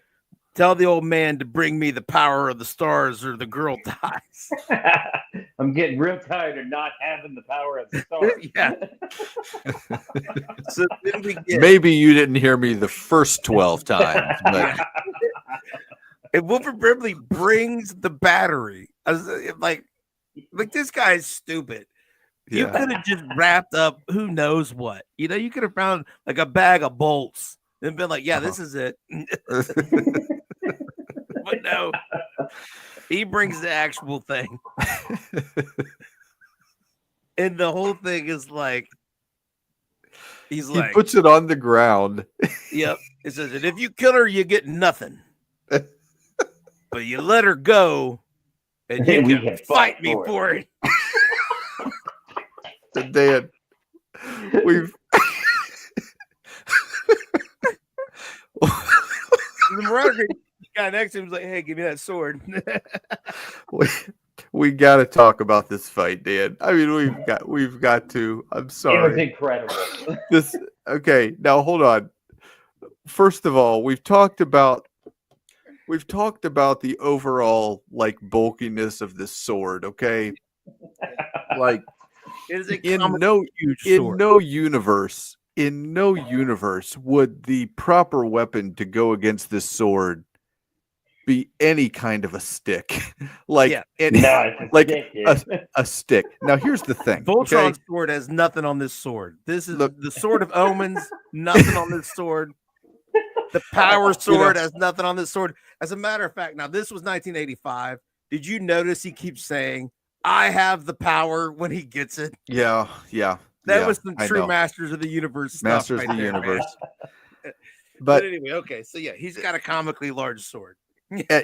tell the old man to bring me the power of the stars or the girl dies. I'm getting real tired of not having the power of the stars. Yeah. So then we get, Maybe you didn't hear me the first 12 times, but and Wilford Brimley brings the battery. I was like this guy's stupid. You could have just wrapped up who knows what. You could have found like a bag of bolts and been like, yeah, this is it. But no, he brings the actual thing. And the whole thing is like, he puts it on the ground. Yep. It says, and if you kill her, you get nothing. But you let her go, and you can fight me for it. And Dan, we've The Marauder guy next to him was like, hey, give me that sword. we got to talk about this fight, Dan. I mean, we've got to. I'm sorry. It was incredible. Okay, now hold on. First of all, we've talked about the overall like bulkiness of this sword, okay? Like It is in no universe would the proper weapon to go against this sword be any kind of a stick. Yeah. A stick. Now here's the thing. Voltron's sword has nothing on this sword. This is the sword of omens, nothing on this sword. The power sword has nothing on this sword. As a matter of fact, now this was 1985. Did you notice he keeps saying, "I have the power" when he gets it? Yeah. That was some I true know. Masters of the Universe stuff. Masters right of the there, man. Universe. But But anyway, okay. So yeah, he's got a comically large sword.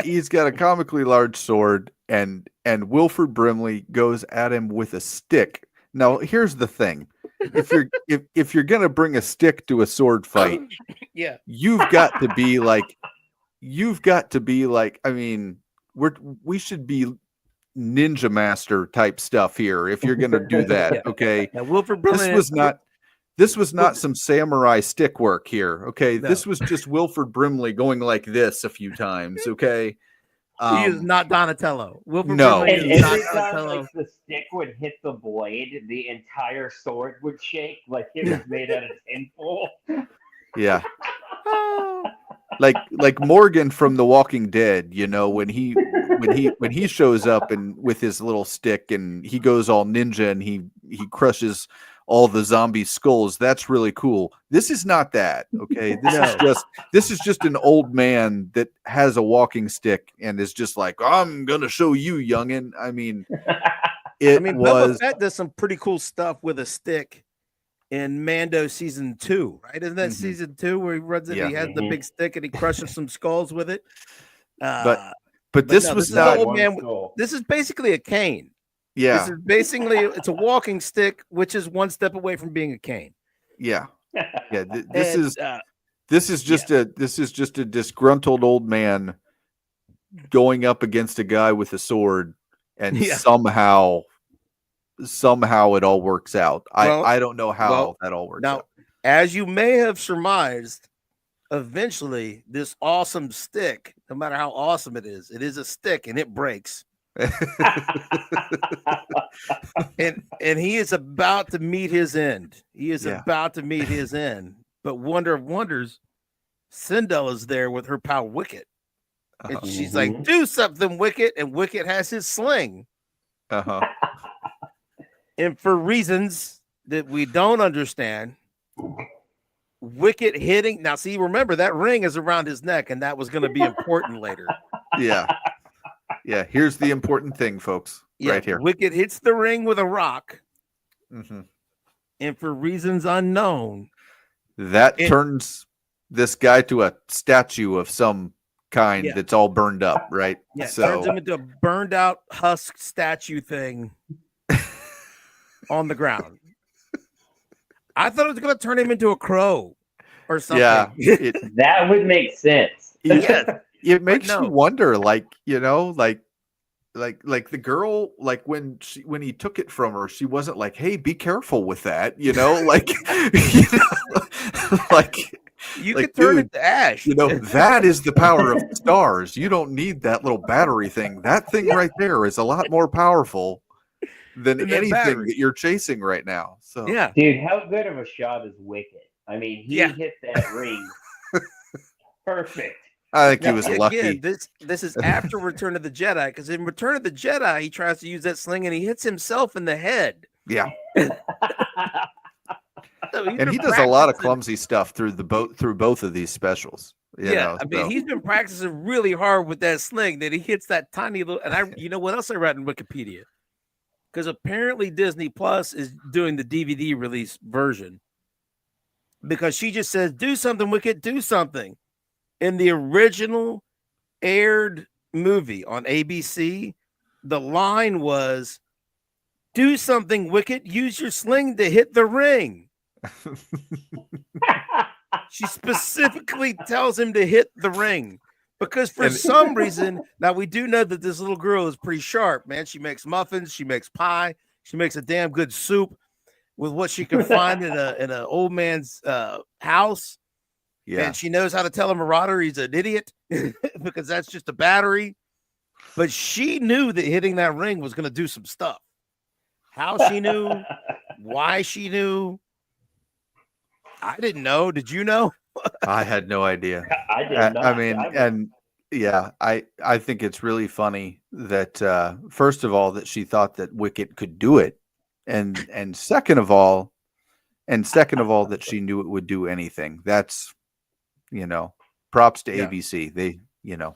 he's got a comically large sword, and Wilford Brimley goes at him with a stick. Now, here's the thing: if you're gonna bring a stick to a sword fight, Yeah. you've got to be like. I mean, we should be ninja master type stuff here if you're gonna do that. Yeah. Okay, Now, Wilford Brimley. this was not some samurai stick work here. Okay, No. this was just Wilford Brimley going like this a few times. Okay, He is not Donatello. Wilford No. Brimley And is not every time Donatello. like the stick would hit the blade, the entire sword would shake like it was made out of tinfoil. yeah. Like Morgan from The Walking Dead, you know, when he shows up and with his little stick and he goes all ninja and he crushes all the zombie skulls. That's really cool. This is not that, okay? This is just an old man that has a walking stick and is just like, I'm gonna show you, youngin. I mean, Boba Fett does some pretty cool stuff with a stick in Mando season 2, right? Isn't that season 2 where he runs it? Yeah. He has the big stick and he crushes some skulls with it. But this was is not. an old man. This is basically a cane. Yeah. This is basically it's a walking stick, which is one step away from being a cane. Yeah. Yeah. This is just a disgruntled old man going up against a guy with a sword, and somehow it all works out. I don't know how that all works out. As you may have surmised, eventually this awesome stick, no matter how awesome it is a stick and it breaks. and he is about to meet his end. But wonder of wonders, Sindel is there with her pal Wicket. And she's like, do something, Wicket. And Wicket has his sling. And for reasons that we don't understand, Wicket hitting. Now, see, remember that ring is around his neck, and that was going to be important later. Yeah. Yeah. Here's the important thing, folks. Right here. Wicket hits the ring with a rock. And for reasons unknown, that turns this guy to a statue of some kind that's all burned up, right? Yeah, turns him into a burned out husk statue thing on the ground. I thought it was going to turn him into a crow or something. Yeah, that would make sense. It makes you wonder, like, you know, like the girl, like when he took it from her, she wasn't like, "Hey, be careful with that," you know, like, like you could turn it to ash. You know, that is the power of the stars. You don't need that little battery thing. That thing right there is a lot more powerful than anything that you're chasing right now. So yeah, dude, how good of a shot is Wicket? I mean, he hit that ring perfect. I think he was lucky. Again, this is after Return of the Jedi, because in Return of the Jedi, he tries to use that sling and he hits himself in the head. Yeah. So and he does a lot of clumsy stuff through both of these specials. You know, I mean, he's been practicing really hard with that sling that he hits that tiny little. And you know what else I read in Wikipedia? Because apparently Disney Plus is doing the DVD release version. Because she just says, "Do something, Wicket, do something." In the original aired movie on ABC, the line was, "Do something, Wicket, use your sling to hit the ring." She specifically tells him to hit the ring because for some reason, now we do know that this little girl is pretty sharp, man. She makes muffins, she makes pie, she makes a damn good soup with what she can find in an old man's house. Yeah. And she knows how to tell a marauder he's an idiot because that's just a battery. But she knew that hitting that ring was going to do some stuff. How she knew, why she knew, I didn't know. Did you know? I had no idea. I did not. I mean, I think it's really funny that first of all that she thought that Wicket could do it, and second of all that she knew it would do anything. That's, you know, props to ABC. They, you know.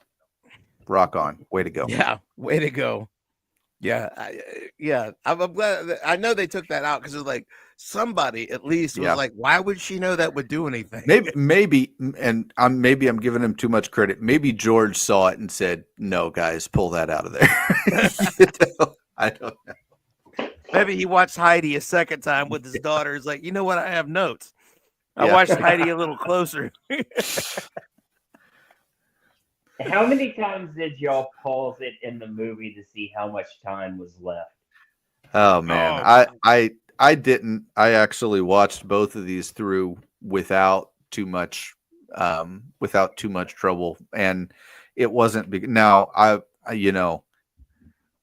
rock on. Way to go. Yeah, way to go. Yeah, I'm glad. I know they took that out because it's like somebody at least was like, why would she know that would do anything? Maybe, and I'm giving him too much credit. Maybe George saw it and said, "No, guys, pull that out of there." I don't know. Maybe he watched Heidi a second time with his daughter. He's like, you know what? I have notes. I watched Heidi a little closer. How many times did y'all pause it in the movie to see how much time was left? Oh man, I didn't. I actually watched both of these through without too much trouble, and it wasn't. Now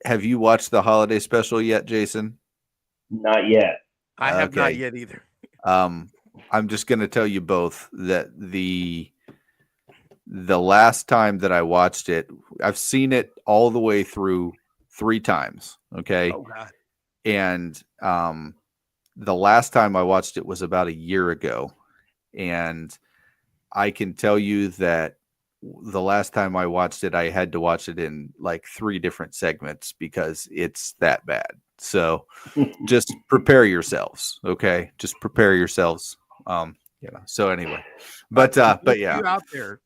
have you watched the holiday special yet, Jason? Not yet. I have not yet either. I'm just going to tell you both that the last time that I watched it, I've seen it all the way through 3 times. Okay. Oh God. And the last time I watched it was about a year ago. And I can tell you that the last time I watched it, I had to watch it in like 3 different segments because it's that bad. So just prepare yourselves. Okay. Just prepare yourselves. So anyway, but yeah, you out there,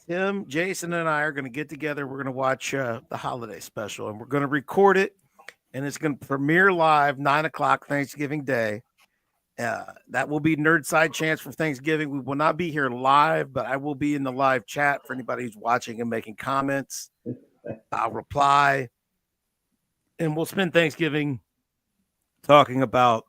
Tim, Jason, and I are going to get together. We're going to watch the holiday special, and we're going to record it, and it's going to premiere live 9:00 Thanksgiving Day. That will be Nerdside Chance for Thanksgiving. We will not be here live, but I will be in the live chat for anybody who's watching and making comments. I'll reply, and we'll spend Thanksgiving talking about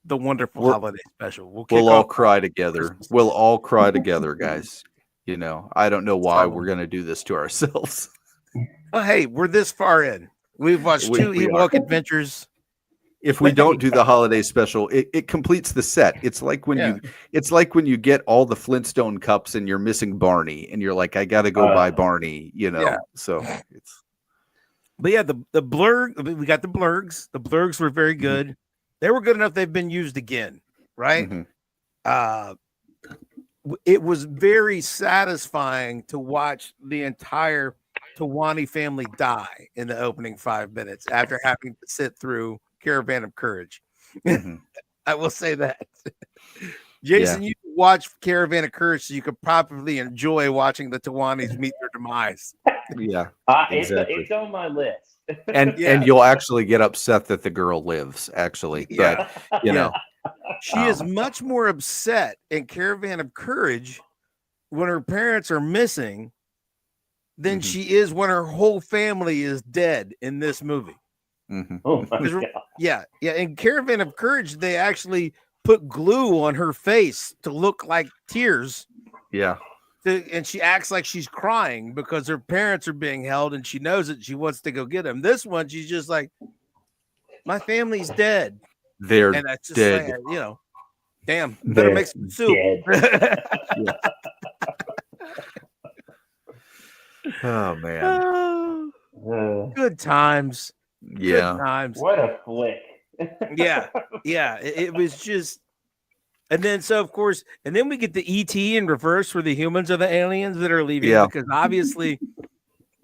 the wonderful holiday special. We'll all cry together. We'll all cry together, guys. I don't know why we're going to do this to ourselves. Oh, hey, we're this far in. We've watched 2 Ewok Adventures. If we don't do the holiday special, it completes the set. It's like when you get all the Flintstone cups and you're missing Barney, and you're like, I got to go buy Barney. So it's. But yeah, the blurg. We got the blurgs. The blurgs were very good. Mm-hmm. They were good enough. They've been used again, right? Mm-hmm. It was very satisfying to watch the entire Tawani family die in the opening 5 minutes after having to sit through Caravan of Courage. Mm-hmm. I will say that. Jason, you watch Caravan of Courage so you could properly enjoy watching the Tawanis meet their demise. Yeah, exactly. It's on my list. And you'll actually get upset that the girl lives, actually. But she is much more upset in Caravan of Courage when her parents are missing than she is when her whole family is dead in this movie. Mm-hmm. Oh my God. Yeah. In Caravan of Courage, they actually put glue on her face to look like tears. Yeah. And she acts like she's crying because her parents are being held and she knows it. She wants to go get them. This one, she's just like, my family's dead. They're and that's just dead. Sad, damn, better make some soup. Oh, man. Good times. Yeah. Good times. What a flick. Yeah. It was just. And then, so of course, and then we get the ET in reverse where the humans are the aliens that are leaving because obviously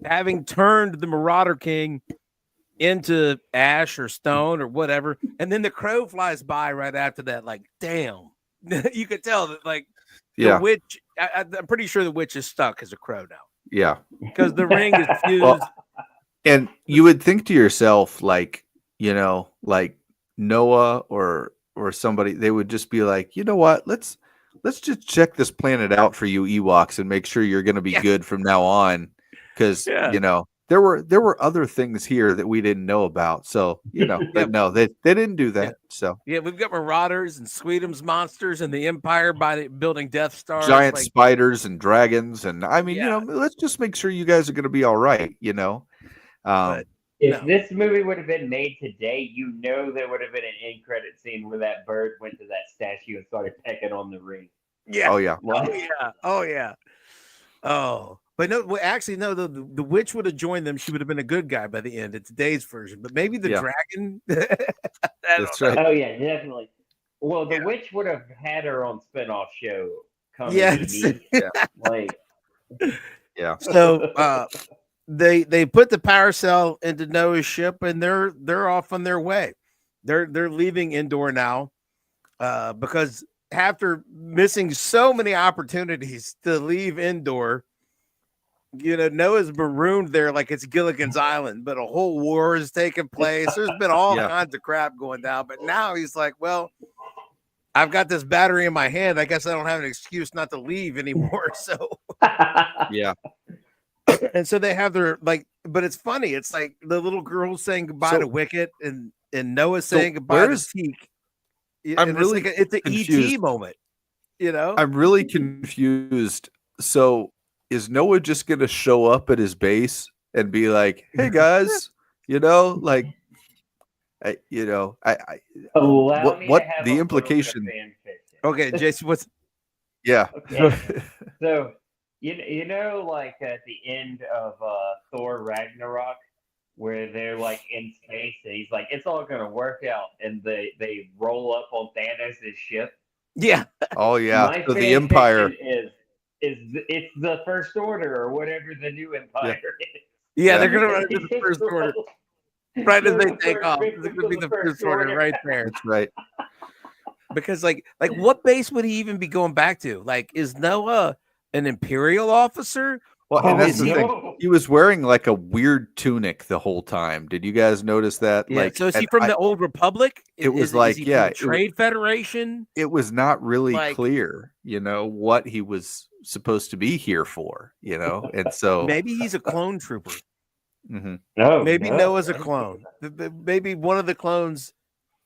having turned the Marauder King into ash or stone or whatever, and then the crow flies by right after that, like, damn. You could tell that, like, the witch, I'm pretty sure the witch is stuck as a crow now. Yeah. Because the ring is fused. Well, and you would think to yourself, like, like Noah or somebody, they would just be like, you know what, let's just check this planet out for you Ewoks and make sure you're going to be good from now on, because there were other things here that we didn't know about, so but no, they didn't do that. So we've got Marauders and Sweetums monsters and the Empire by building Death Stars, giant spiders and dragons, and I mean let's just make sure you guys are going to be all right. But if this movie would have been made today, there would have been an end credit scene where that bird went to that statue and started pecking on the ring. Yeah. Oh yeah. Oh yeah. Oh, but no. Actually, no. The witch would have joined them. She would have been a good guy by the end of today's version. But maybe the dragon. That's right. Oh yeah, definitely. Well, the witch would have had her own spinoff show coming. Yes. Like. Yeah. So they put the power cell into Noah's ship, and they're off on their way. They're leaving Endor now, because after missing so many opportunities to leave Endor, Noah's marooned there like it's Gilligan's Island, but a whole war is taking place. There's been all kinds of crap going down, but now he's like, well, I've got this battery in my hand. I guess I don't have an excuse not to leave anymore. So Yeah. and so they have their but it's funny. It's like the little girl saying goodbye to Wicket, and Noah saying goodbye to Teak. I'm really it's an ET moment, I'm really confused. So is Noah just going to show up at his base and be like, "Hey guys, like, I Allow me what to have the a implication?" little bit of fan fiction. Okay, Jason, what's Yeah. Okay. So like at the end of Thor Ragnarok, where they're like in space and he's like, it's all gonna work out, and they roll up on Thanos' ship. Yeah. Oh yeah. My So the Empire is it's the First Order or whatever the new Empire is. Yeah, they're gonna run into the First Order right as they take off. It's gonna be the First Order right there. That's right. Because like what base would he even be going back to? Like, is Noah an Imperial officer? Well, and that's the thing. He was wearing like a weird tunic the whole time. Did you guys notice that? Yeah. So is he from the Old Republic? It was Trade Federation. It was not really clear, what he was supposed to be here for, and so maybe he's a clone trooper. Mm-hmm. Maybe Noah's a clone. Maybe one of the clones,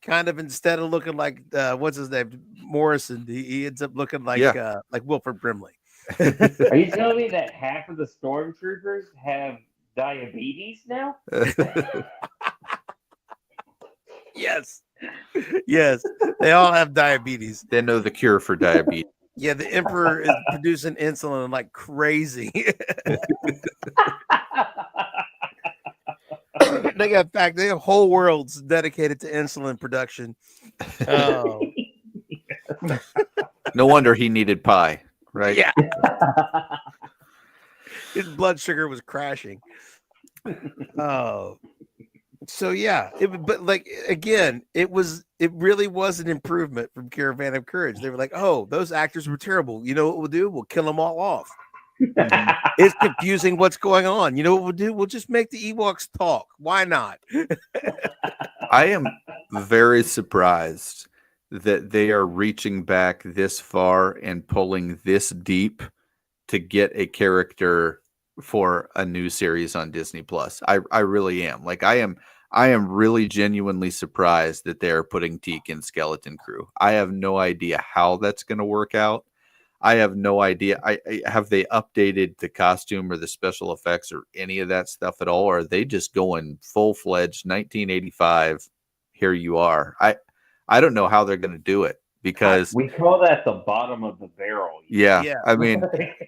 kind of, instead of looking like what's his name, Morrison, he ends up looking like Wilford Brimley. Are you telling me that half of the stormtroopers have diabetes now? Yes, they all have diabetes. They know the cure for diabetes. Yeah, the Emperor is producing insulin like crazy. They have whole worlds dedicated to insulin production. Oh. No wonder he needed pie, right? Yeah. His blood sugar was crashing. Oh. So yeah, but like again, it really was an improvement from Caravan of Courage. They were like, oh, those actors were terrible. You know what we'll do? We'll kill them all off. It's confusing what's going on. You know what we'll do? We'll just make the Ewoks talk. Why not? I am very surprised that they are reaching back this far and pulling this deep to get a character for a new series on Disney Plus. I really am. Like I am really genuinely surprised that they're putting Teak in Skeleton Crew. I have no idea how that's going to work out. I have no idea. Have they updated the costume or the special effects or any of that stuff at all? Or are they just going full-fledged 1985? Here you are. I don't know how they're going to do it, because we call that the bottom of the barrel. Yeah. I mean,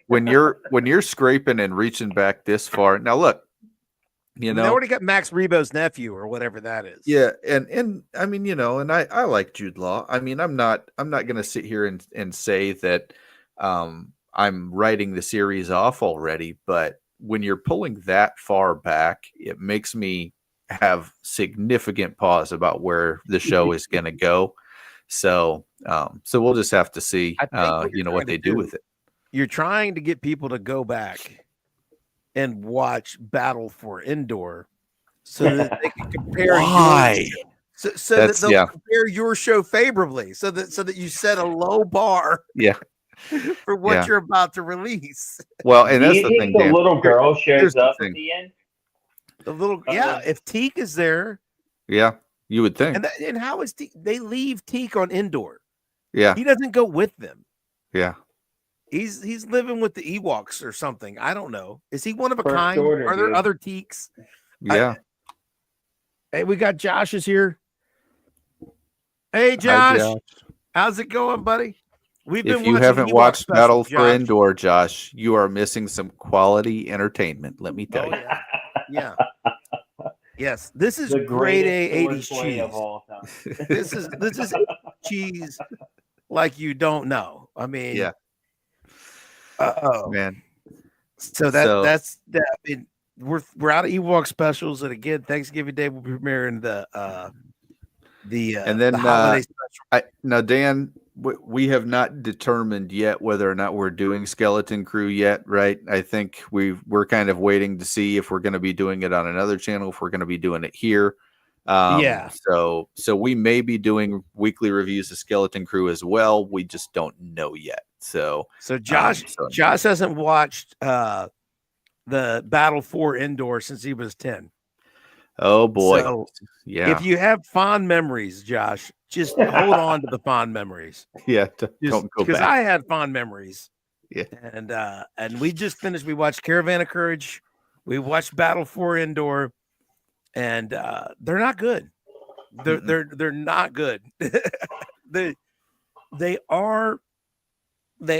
when you're scraping and reaching back this far. Now look, they already got Max Rebo's nephew or whatever that is. Yeah, and I mean, and I like Jude Law. I mean, I'm not going to sit here and say that I'm writing the series off already, but when you're pulling that far back, it makes me have significant pause about where the show is going to go. So we'll just have to see, what they do with it. You're trying to get people to go back and watch Battle for Endor so that they can compare. Why? So that they'll compare your show favorably, so that you set a low bar. Yeah. For what you're about to release. Well, and that's the thing. The little girl shows up at the end. The little if Teak is there. Yeah, you would think. And how is Teak? They leave Teak on Endor. Yeah, he doesn't go with them. Yeah, he's living with the Ewoks or something. I don't know. Is he one of a kind? Order, Are there other Teaks? Yeah. Hey, we got Josh is here. Hey, Josh. Hi, Josh. How's it going, buddy? If you haven't watched Battle for Endor, Josh, you are missing some quality entertainment. Let me tell you. Yeah. Yes, this is grade A 80s cheese. Of all time. This is cheese like you don't know. I mean, yeah. Oh man. So that's that. I mean, we're out of Ewok specials, and again, Thanksgiving Day will be premiering and then the holiday special. Now, Dan, we have not determined yet whether or not we're doing Skeleton Crew yet, right? I think we're kind of waiting to see if we're going to be doing it on another channel, if we're going to be doing it here. So we may be doing weekly reviews of Skeleton Crew as well. We just don't know yet. So Josh hasn't watched the Battle for Endor since he was 10. Oh boy. So yeah. If you have fond memories, Josh, just hold on to the fond memories. Yeah. Don't go back. Because I had fond memories. Yeah. And we just finished. We watched Caravan of Courage. We watched Battle for Endor, and they're not good. They're not good. they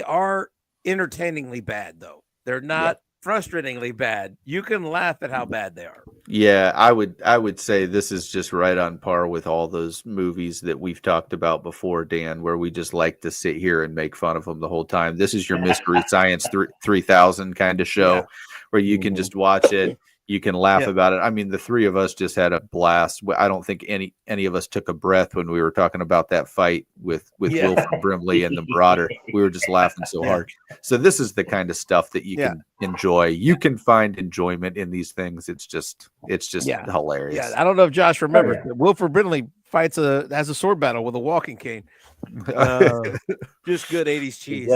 are entertainingly bad, though. They're not frustratingly bad. You can laugh at how bad they are. Yeah, I would say this is just right on par with all those movies that we've talked about before, Dan, where we just like to sit here and make fun of them the whole time. This is your Mystery Science 3000 kind of show where you can just watch it. You can laugh about it. I mean, the three of us just had a blast. I don't think any of us took a breath when we were talking about that fight with Wilford Brimley and the Marauder. We were just laughing so hard. So this is the kind of stuff that you can enjoy. You can find enjoyment in these things. It's just hilarious. Yeah, I don't know if Josh remembers, but Wilford Brimley has a sword battle with a walking cane. Just good 80s cheese.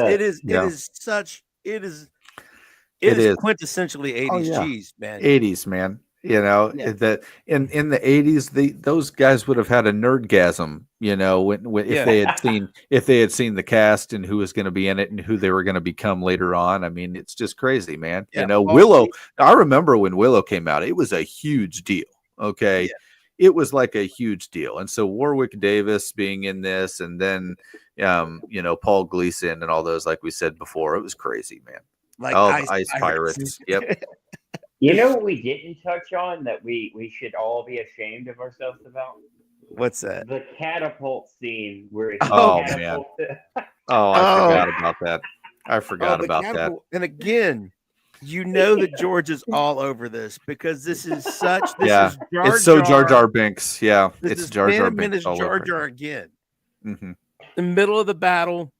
It is quintessentially 80s cheese, man. 80s, man. You know, that in the 80s, those guys would have had a nerdgasm, you know, if they had seen the cast and who was going to be in it and who they were going to become later on. I mean, it's just crazy, man. You know, Willow. I remember when Willow came out, it was a huge deal. Okay. It was like a huge deal. And so Warwick Davis being in this, and then you know, Paul Gleason and all those, like we said before, it was crazy, man. Like Ice Pirates. Yep. You know what we didn't touch on that we should all be ashamed of ourselves about? What's that? The catapult scene where it's man. I forgot about that. I forgot about that. And again, you know that George is all over this because this is such. It's so Jar Jar Binks. Yeah, it's Jar Jar Binks. Jar Jar again. Mm-hmm. In the middle of the battle.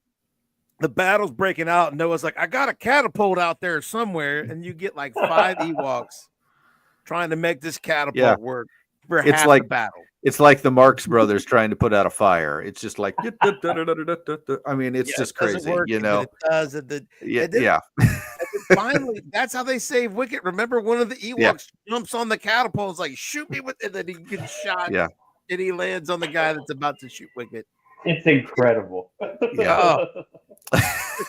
The battle's breaking out, and Noah's like, I got a catapult out there somewhere, and you get like 5 Ewoks trying to make this catapult work for half the battle. It's like the Marx Brothers trying to put out a fire. It's just like, I mean, it's just crazy, you know. It does. And finally, that's how they save Wicket. Remember, one of the Ewoks jumps on the catapult, and is like, shoot me with it, and then he gets shot, and he lands on the guy that's about to shoot Wicket. It's incredible.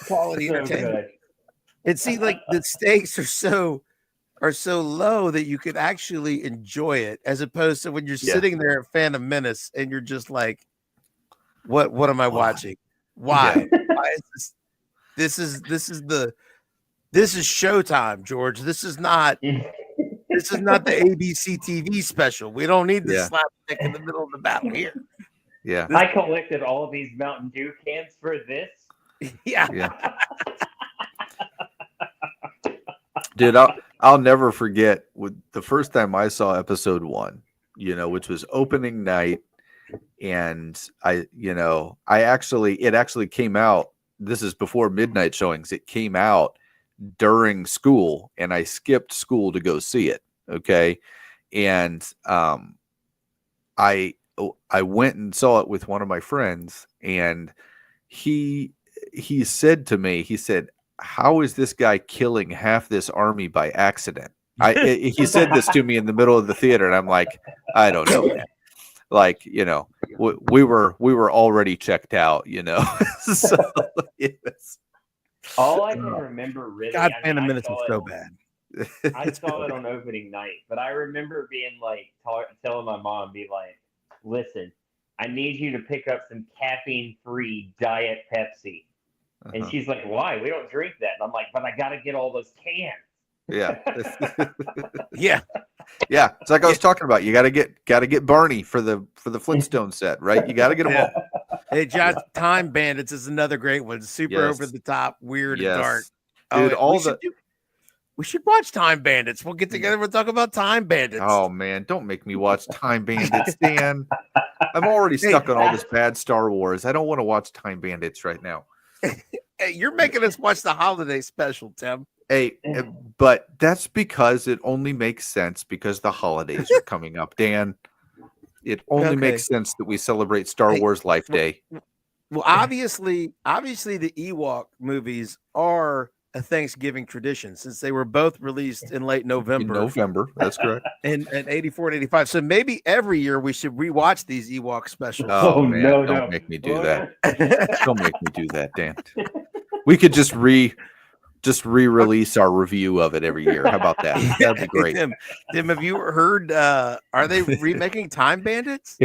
Quality entertainment. And see, like the stakes are so low that you can actually enjoy it, as opposed to when you're sitting there at Phantom Menace and you're just like, what am I watching? Why? Why is this? This is Showtime, George. This is not the ABC TV special. We don't need the slapstick in the middle of the battle here. Yeah. I collected all of these Mountain Dew cans for this. Dude, I'll never forget the first time I saw episode 1, you know, which was opening night. And it actually came out. This is before midnight showings. It came out during school, and I skipped school to go see it. Okay. And I went and saw it with one of my friends, and he said to me, he said, how is this guy killing half this army by accident? He said this to me in the middle of the theater, and I'm like, I don't know, man. Like, you know, we were already checked out, you know. So, all I can remember really, Phantom Menace was so bad. I saw it on opening night, but I remember being like, telling my mom, be like, listen, I need you to pick up some caffeine-free Diet Pepsi. And she's like, why? We don't drink that. And I'm like, but I got to get all those cans. Yeah. Yeah. Yeah. It's like I was talking about. You got to get Barney for the Flintstone set, right? You got to get them all. Hey, Josh, Time Bandits is another great one. Super over the top, weird and dark. Dude, We should watch Time Bandits. We'll get together. We'll talk about Time Bandits. Oh man, don't make me watch Time Bandits, Dan. I'm already stuck on all this bad Star Wars. I don't want to watch Time Bandits right now. Hey, you're making us watch the holiday special, Tim. Hey, but that's because it only makes sense because the holidays are coming up, Dan. It only makes sense that we celebrate Star Wars Life Day. Well, obviously, the Ewok movies are a Thanksgiving tradition since they were both released in late November. In November, that's correct. In 84 and 85. So maybe every year we should rewatch these Ewok specials. Oh man, don't make me do that. Don't make me do that, Dan. We could just re-release our review of it every year. How about that? That'd be great. Tim, have you heard? Are they remaking Time Bandits?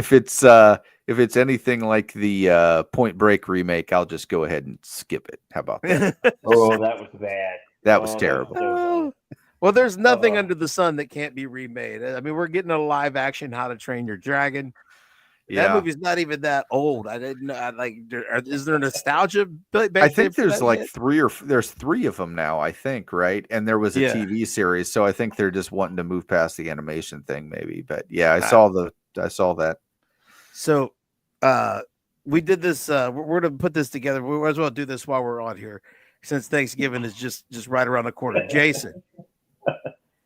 If it's anything like the Point Break remake, I'll just go ahead and skip it. How about that? Oh, that was bad. That was terrible. Well, there's nothing under the sun that can't be remade. I mean, we're getting a live action How to Train Your Dragon. That movie's not even that old. I didn't know. Is there nostalgia? I think there's like there's three of them now. I think, right? And there was a TV series, so I think they're just wanting to move past the animation thing, maybe. But yeah, I saw that. So, we did this. We're gonna put this together. We might as well do this while we're on here, since Thanksgiving is just right around the corner. Jason,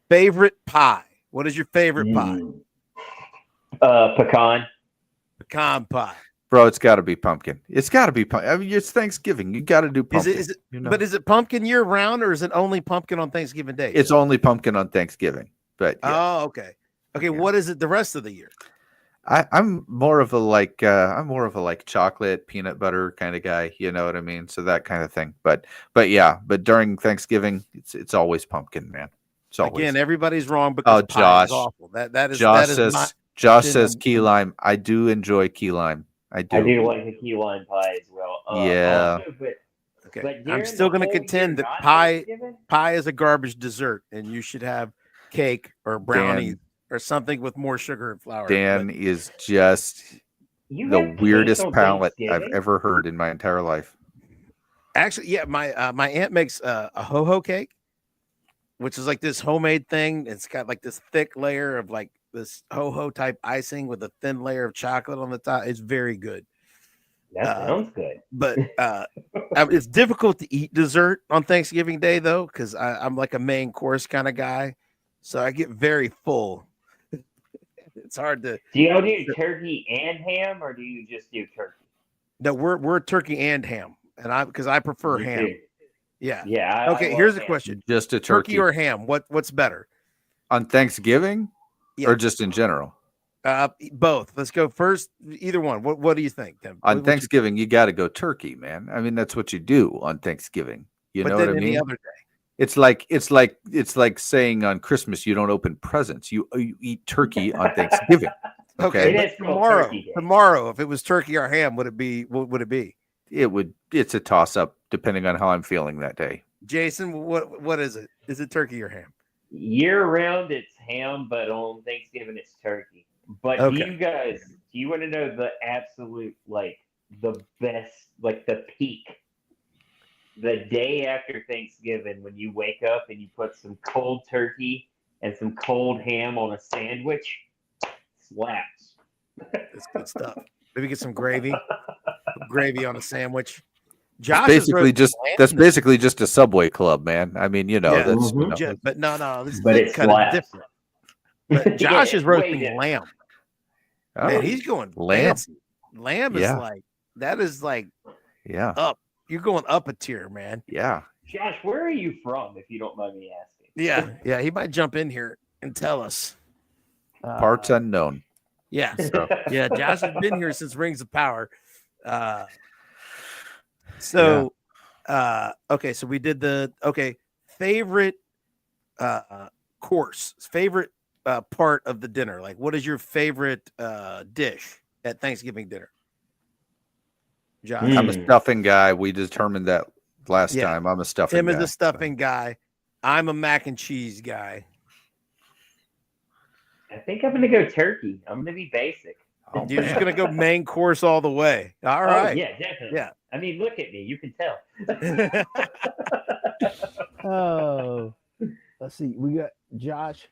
favorite pie? What is your favorite pie? Pecan pie. Bro, it's got to be pumpkin. It's got to be pumpkin. I mean, it's Thanksgiving. You got to do pumpkin. Is it, But is it pumpkin year round, or is it only pumpkin on Thanksgiving Day? It's only pumpkin on Thanksgiving. But yeah. Oh, okay. Okay, what is it the rest of the year? I'm more of a chocolate peanut butter kind of guy. You know what I mean? So that kind of thing. But during Thanksgiving, it's always pumpkin, man. It's always. Again, everybody's wrong because pie is awful. That is Josh says key lime. I do enjoy key lime. I do like the key lime pie as well. Yeah. Also, but I'm still going to contend that pie is a garbage dessert, and you should have cake or brownies or something with more sugar and flour. Dan is just the weirdest palate I've ever heard in my entire life. Actually, yeah, my aunt makes a ho-ho cake, which is like this homemade thing. It's got like this thick layer of like this ho-ho type icing with a thin layer of chocolate on the top. It's very good. That sounds good. But it's difficult to eat dessert on Thanksgiving Day, though, because I'm like a main course kind of guy. So I get very full. It's hard to. Do you do turkey and ham, or do you just do turkey? No, we're turkey and ham, and because I prefer ham. Too. Yeah. Yeah. Okay, here's the question: just a turkey or ham? What's better on Thanksgiving, or just in general? Both. Let's go first. Either one. What do you think, Tim? On Thanksgiving, you got to go turkey, man. I mean, that's what you do on Thanksgiving. You know what I mean? Any other day. It's like saying on Christmas you don't open presents. You eat turkey on Thanksgiving. Okay. Tomorrow, if it was turkey or ham, would it be? What would it be? It's a toss up depending on how I'm feeling that day. Jason, what is it? Is it turkey or ham? Year round, it's ham, but on Thanksgiving, it's turkey. But do you want to know the absolute, the best, the peak? The day after Thanksgiving, when you wake up and you put some cold turkey and some cold ham on a sandwich, slaps. That's good stuff. Maybe get some gravy. Gravy on a sandwich. Josh that's basically just a Subway club, man. I mean, but no, this is kind of different. But Josh is roasting lamb. Oh, man, he's going lamb. Fancy. Lamb is up. You're going up a tier, man. Yeah. Josh, where are you from, if you don't mind me asking? Yeah. He might jump in here and tell us. Parts unknown. Yeah. So. Yeah, Josh has been here since Rings of Power. Okay, so we did favorite course, favorite part of the dinner. Like, what is your favorite dish at Thanksgiving dinner? Josh? I'm a stuffing guy. We determined that last time. I'm a stuffing guy. Tim is a stuffing guy. I'm a mac and cheese guy. I think I'm going to go turkey. I'm going to be basic. You're just going to go main course all the way. All right. Yeah, definitely. Yeah. I mean, look at me. You can tell. Let's see. We got Josh.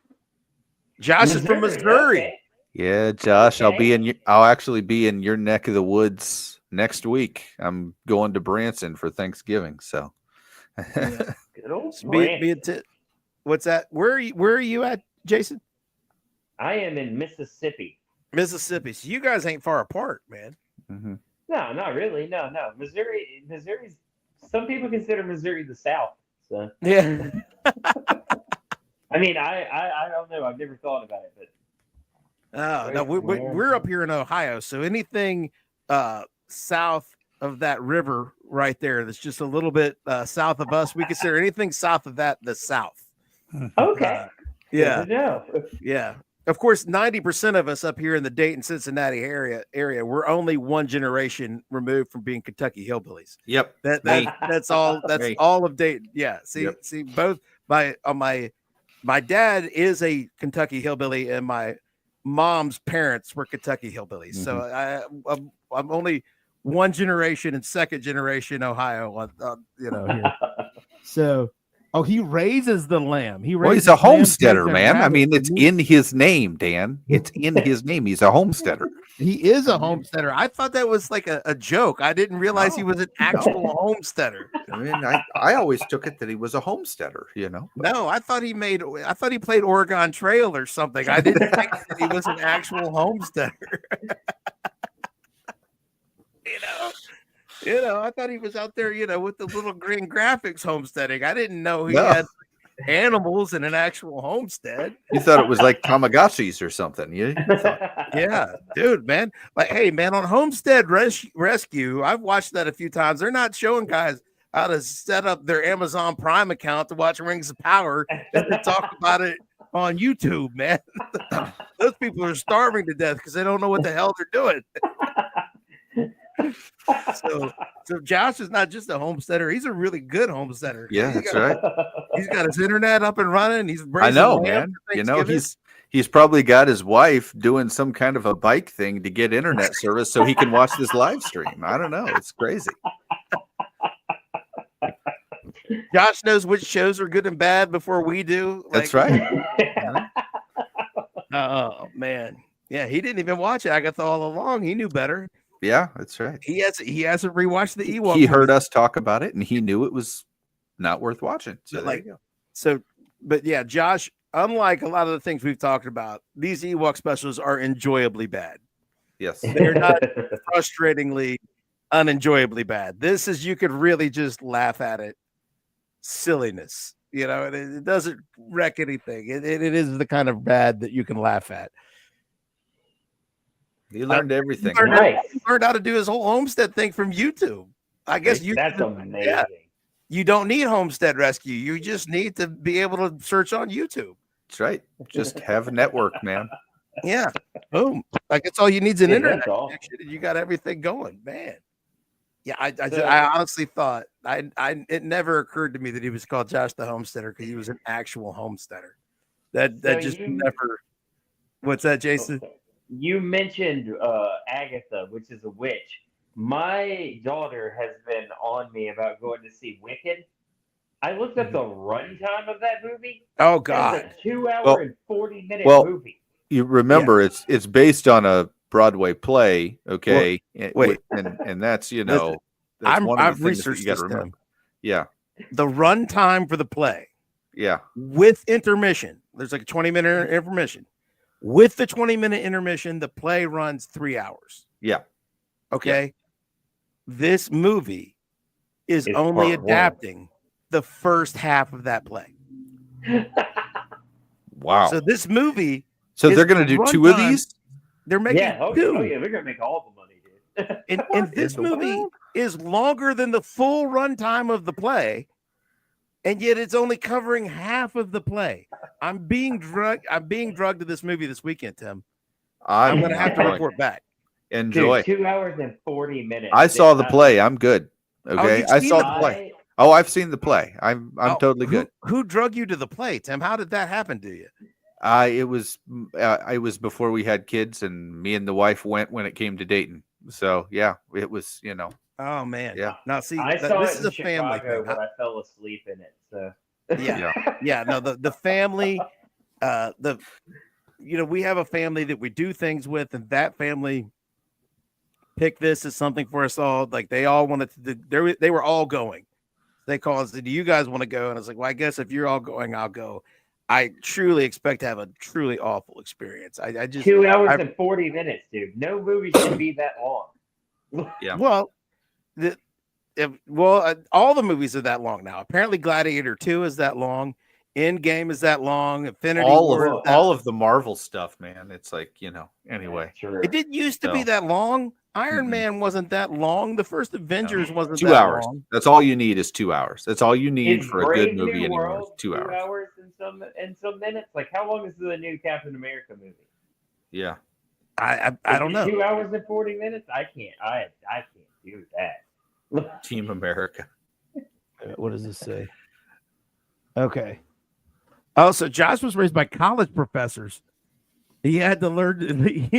Josh is from Missouri. Okay. Yeah, Josh, Okay. I'll actually be in your neck of the woods next week. I'm going to Branson for Thanksgiving, so. Good old What's that? Where are you at, Jason? I am in Mississippi. Mississippi. So you guys ain't far apart, man. Mm-hmm. No, not really. No. Missouri's. Some people consider Missouri the South. So Yeah. I mean, I don't know. I've never thought about it, but Oh, no, we're up here in Ohio, so anything south of that river right there that's just a little bit south of us, we consider anything south of that the South. okay. Yeah. Good to know. Yeah. Of course, 90% of us up here in the Dayton, Cincinnati area, we're only one generation removed from being Kentucky hillbillies. Yep. That's all. That's Me. all of Dayton. Yeah. See, both my dad is a Kentucky hillbilly, and my mom's parents were Kentucky hillbillies. So I'm only one generation and second generation Ohio. Here. So, he raises the lamb. Well, he's a homesteader, man. I mean, it's in his name, Dan. It's in his name. He's a homesteader. He is a homesteader. I thought that was like a joke. I didn't realize he was an actual homesteader. I mean, I always took it that he was a homesteader, No, I thought he played Oregon Trail or something. I didn't think that he was an actual homesteader. I thought he was out there, with the little green graphics homesteading. I didn't know he had animals in an actual homestead. You thought it was like Tamagotchis or something. Yeah, dude, man. Like, hey, man, on Homestead Rescue, I've watched that a few times. They're not showing guys how to set up their Amazon Prime account to watch Rings of Power and to talk about it on YouTube, man. Those people are starving to death because they don't know what the hell they're doing. So Josh is not just a homesteader; he's a really good homesteader. Yeah, that's right. He's got his internet up and running. He's I know, man. He's probably got his wife doing some kind of a bike thing to get internet service so he can watch this live stream. I don't know. It's crazy. Josh knows which shows are good and bad before we do. That's right. Oh man, yeah, he didn't even watch Agatha all along. He knew better. Yeah, that's right. He hasn't rewatched the Ewok. He heard us talk about it, and he knew it was not worth watching. So, but yeah, Josh. Unlike a lot of the things we've talked about, these Ewok specials are enjoyably bad. Yes, they're not frustratingly, unenjoyably bad. This is, you could really just laugh at it. Silliness, it doesn't wreck anything. It is the kind of bad that you can laugh at. He learned everything. He learned how to do his whole homestead thing from YouTube. I guess that's amazing. Yeah. You don't need Homestead Rescue. You just need to be able to search on YouTube. That's right. Just have a network, man. Yeah. Boom. Like, it's all you need is an internet connection. You got everything going, man. Yeah, I honestly thought it never occurred to me that he was called Josh the Homesteader because he was an actual homesteader. Never. What's that, Jason? You mentioned Agatha, which is a witch. My daughter has been on me about going to see Wicket. I looked up the runtime of that movie. Oh God, it's a 2-hour and 40-minute movie. You remember it's based on a Broadway play, okay? Wait, and that's that's one of the things that you got to remember. Yeah, the runtime for the play. Yeah, with intermission, there's like a 20-minute intermission. With the 20-minute intermission, the play runs 3 hours. Yeah. Okay. Yeah. This movie is only adapting the first half of that play. Wow. So this movie. So they're going to do two of these? They're making two. Oh, yeah. They're going to make all the money, dude. And this movie is longer than the full runtime of the play. And yet it's only covering half of the play. I'm being drugged to this movie this weekend, Tim. I'm going to have to report back. Enjoy. Dude, 2 hours and 40 minutes. I saw the play. I'm good. Okay. I saw the play. Oh, I've seen the play. I'm totally good. Who drug you to the play, Tim? How did that happen to you? It was before we had kids, and me and the wife went when it came to Dayton. So yeah, it was, Oh man. Yeah. Now see, I saw this it is in a family Chicago, thing. but I fell asleep in it. So Yeah. No, the family, we have a family that we do things with, and that family picked this as something for us all. Like they all wanted to. They were all going. They called and said, "Do you guys want to go?" And I was like, "Well, I guess if you're all going, I'll go." I truly expect to have a truly awful experience. I just 2 hours and 40 minutes, dude. No movie should be that long. Yeah. Well, all the movies are that long now. Apparently, Gladiator 2 is that long. Endgame is that long. Infinity War. All of the Marvel stuff, man. It's like, anyway. True. It didn't used to be that long. Iron Man wasn't that long. The first Avengers wasn't 2 that hours. long. That's all you need is 2 hours. That's all you need for a Brave good movie New anymore. World, 2 hours. 2 hours and some minutes. Like, how long is the new Captain America movie? Yeah. I don't know. 2 hours and 40 minutes. I can't do that. Team America. What does this say? Okay. Oh, so Josh was raised by college professors. He had to learn.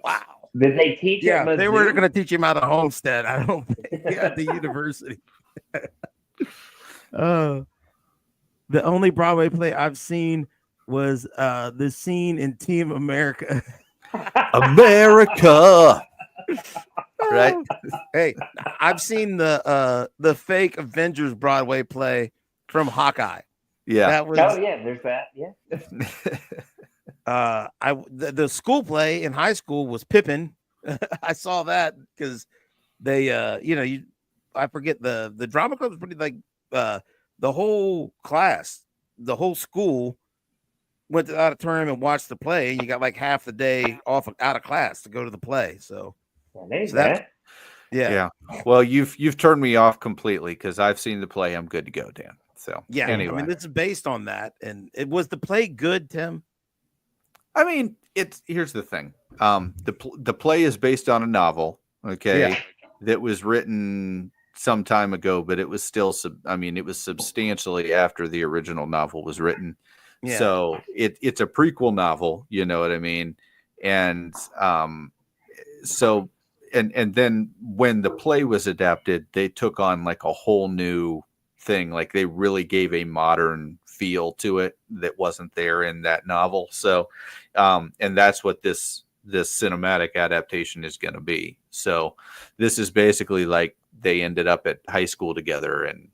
Wow. Did they teach him? Yeah, they were going to teach him how to homestead. I don't think at the university. The only Broadway play I've seen was the scene in Team America. America. Right? Hey, I've seen the fake Avengers Broadway play from Hawkeye. Yeah. That was, there's that. Yeah. the school play in high school was Pippin. I saw that because they I forget the drama club was pretty like the whole class, the whole school went to the auditorium and watched the play. You got like half the day off out of class to go to the play. So yeah. Well, you've turned me off completely because I've seen the play. I'm good to go, Dan. So yeah, anyway. I mean, it's based on that. And it was the play good, Tim? I mean, here's the thing. The play is based on a novel, okay, that was written some time ago, but it was still it was substantially after the original novel was written. Yeah. So it's a prequel novel, you know what I mean? And so and then when the play was adapted, they took on like a whole new thing. Like they really gave a modern feel to it that wasn't there in that novel. So and that's what this cinematic adaptation is going to be. So this is basically like they ended up at high school together and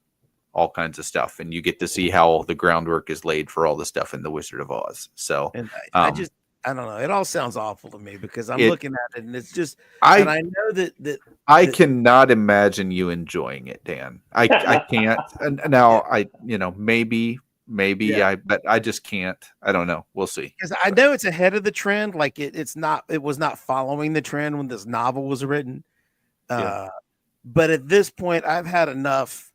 all kinds of stuff, and you get to see how the groundwork is laid for all the stuff in the Wizard of Oz. So and I don't know, it all sounds awful to me because I'm looking at it and it's just and I know that I cannot imagine you enjoying it, Dan. I can't. And now maybe but I just can't. I don't know. We'll see. Because I know it's ahead of the trend. Like it was not following the trend when this novel was written. But at this point, I've had enough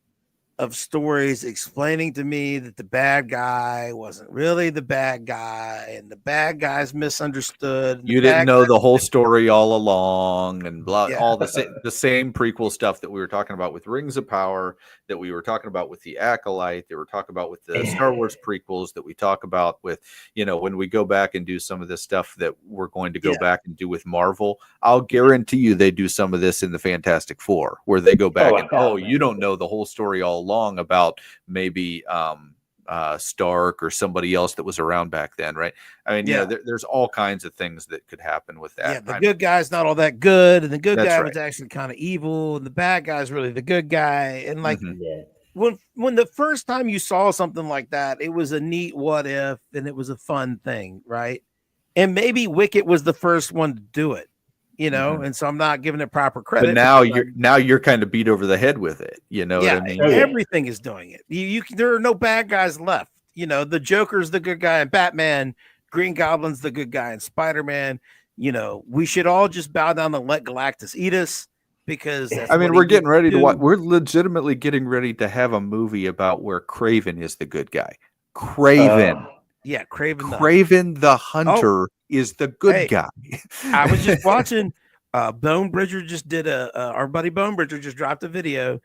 of stories explaining to me that the bad guy wasn't really the bad guy and the bad guy's misunderstood. You didn't know the whole story all along and blah, all the same prequel stuff that we were talking about with Rings of Power, that we were talking about with the Acolyte, that we're talking about with the Star Wars prequels, that we talk about with, when we go back and do some of this stuff that we're going to go back and do with Marvel. I'll guarantee you they do some of this in the Fantastic Four where they go back you don't know the whole story all along about maybe Stark or somebody else that was around back then, right? I mean, there's all kinds of things that could happen with that. Yeah, the good guy's not all that good, and the good guy was actually kind of evil, and the bad guy's really the good guy. And like when the first time you saw something like that, it was a neat what if, and it was a fun thing, right? And maybe Wicket was the first one to do it. And so I'm not giving it proper credit. But now you're kind of beat over the head with it. You know what I mean? Everything is doing it. There are no bad guys left. The Joker's the good guy and Batman, Green Goblin's the good guy and Spider-Man. We should all just bow down and let Galactus eat us because we're getting ready to watch. We're legitimately getting ready to have a movie about where Kraven is the good guy. Kraven. Kraven the Hunter is the good guy. I was just watching Bone Bridger just did our buddy Bone Bridger just dropped a video,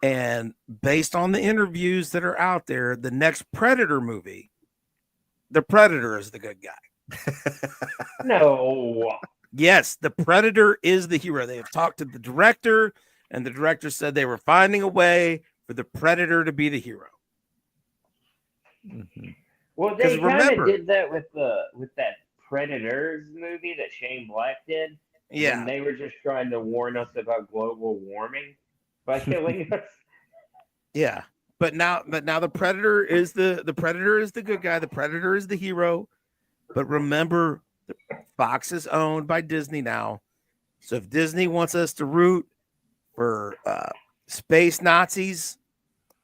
and based on the interviews that are out there, the next Predator movie, the Predator is the good guy. No. Yes, the Predator is the hero. They have talked to the director, and the director said they were finding a way for the Predator to be the hero. Mhm. Well, they 'Cause kind of remember- did that with that Predators movie that Shane Black did. Yeah. When they were just trying to warn us about global warming by killing us. Yeah. But now the Predator is the Predator is the good guy. The Predator is the hero. But remember, Fox is owned by Disney now. So if Disney wants us to root for space Nazis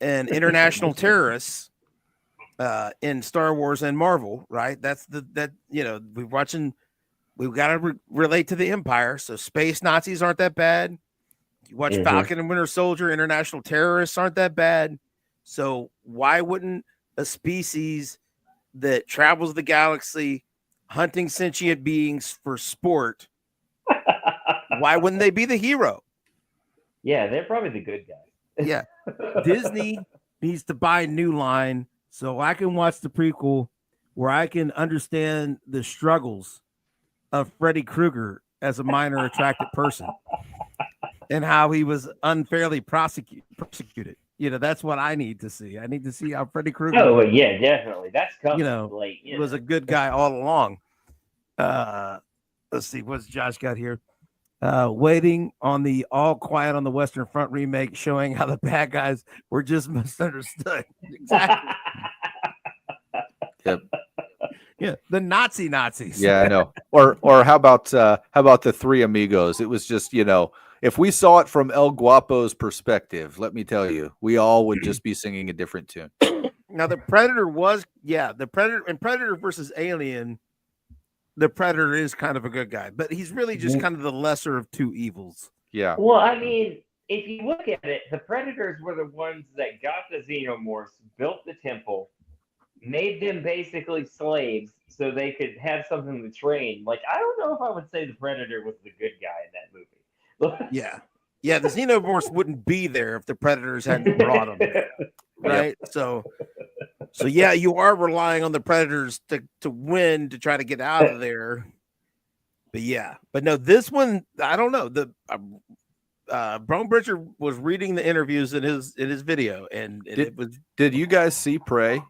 and international terrorists in Star Wars and Marvel, right? That's we've got to relate to the Empire. So space Nazis aren't that bad. You watch Falcon and Winter Soldier, international terrorists aren't that bad. So why wouldn't a species that travels the galaxy hunting sentient beings for sport, why wouldn't they be the hero? Yeah, they're probably the good guys. Yeah. Disney needs to buy a new line so I can watch the prequel where I can understand the struggles of Freddy Krueger as a minor attracted person and how he was unfairly persecuted. That's what I need to see. I need to see how Freddy Krueger Oh, yeah, definitely. That's coming. was a good guy all along. Let's see, what's Josh got here? Waiting on the All Quiet on the Western Front remake, showing how the bad guys were just misunderstood. Exactly. Yep. Yeah, the Nazis. Yeah, I know. Or how about the Three Amigos? It was just, if we saw it from El Guapo's perspective, let me tell you, we all would just be singing a different tune. Now the Predator the Predator and Predator versus Alien. The Predator is kind of a good guy, but he's really just kind of the lesser of two evils. Yeah. Well, I mean, if you look at it, the Predators were the ones that got the xenomorphs, built the temple, made them basically slaves so they could have something to train. Like, I don't know if I would say the Predator was the good guy in that movie. Yeah. Yeah, the xenomorphs wouldn't be there if the Predators hadn't brought them there, right? Yep. So yeah, you are relying on the Predators to win to try to get out of there. But no, this one, I don't know. The Bone Bridger was reading the interviews in his video, and it was. Did you guys see Prey?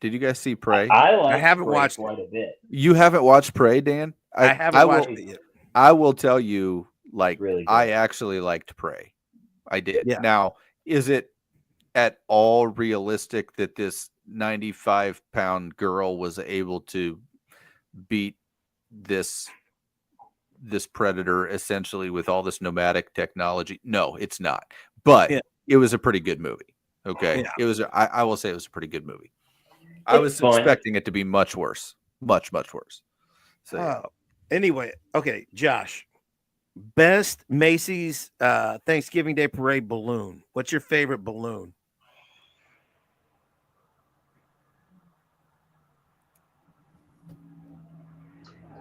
Did you guys see Prey? I haven't watched quite a bit. You haven't watched Prey, Dan? I haven't watched it yet. I will tell you, really I actually liked Prey. I did. Yeah. Now, is it at all realistic that this 95-pound girl was able to beat this Predator essentially with all this nomadic technology? No, it's not. But it was a pretty good movie. Okay. Yeah. It was. I will say it was a pretty good movie. I was expecting it to be much worse, much worse. So anyway, okay, Josh. Best Macy's Thanksgiving Day Parade balloon. What's your favorite balloon?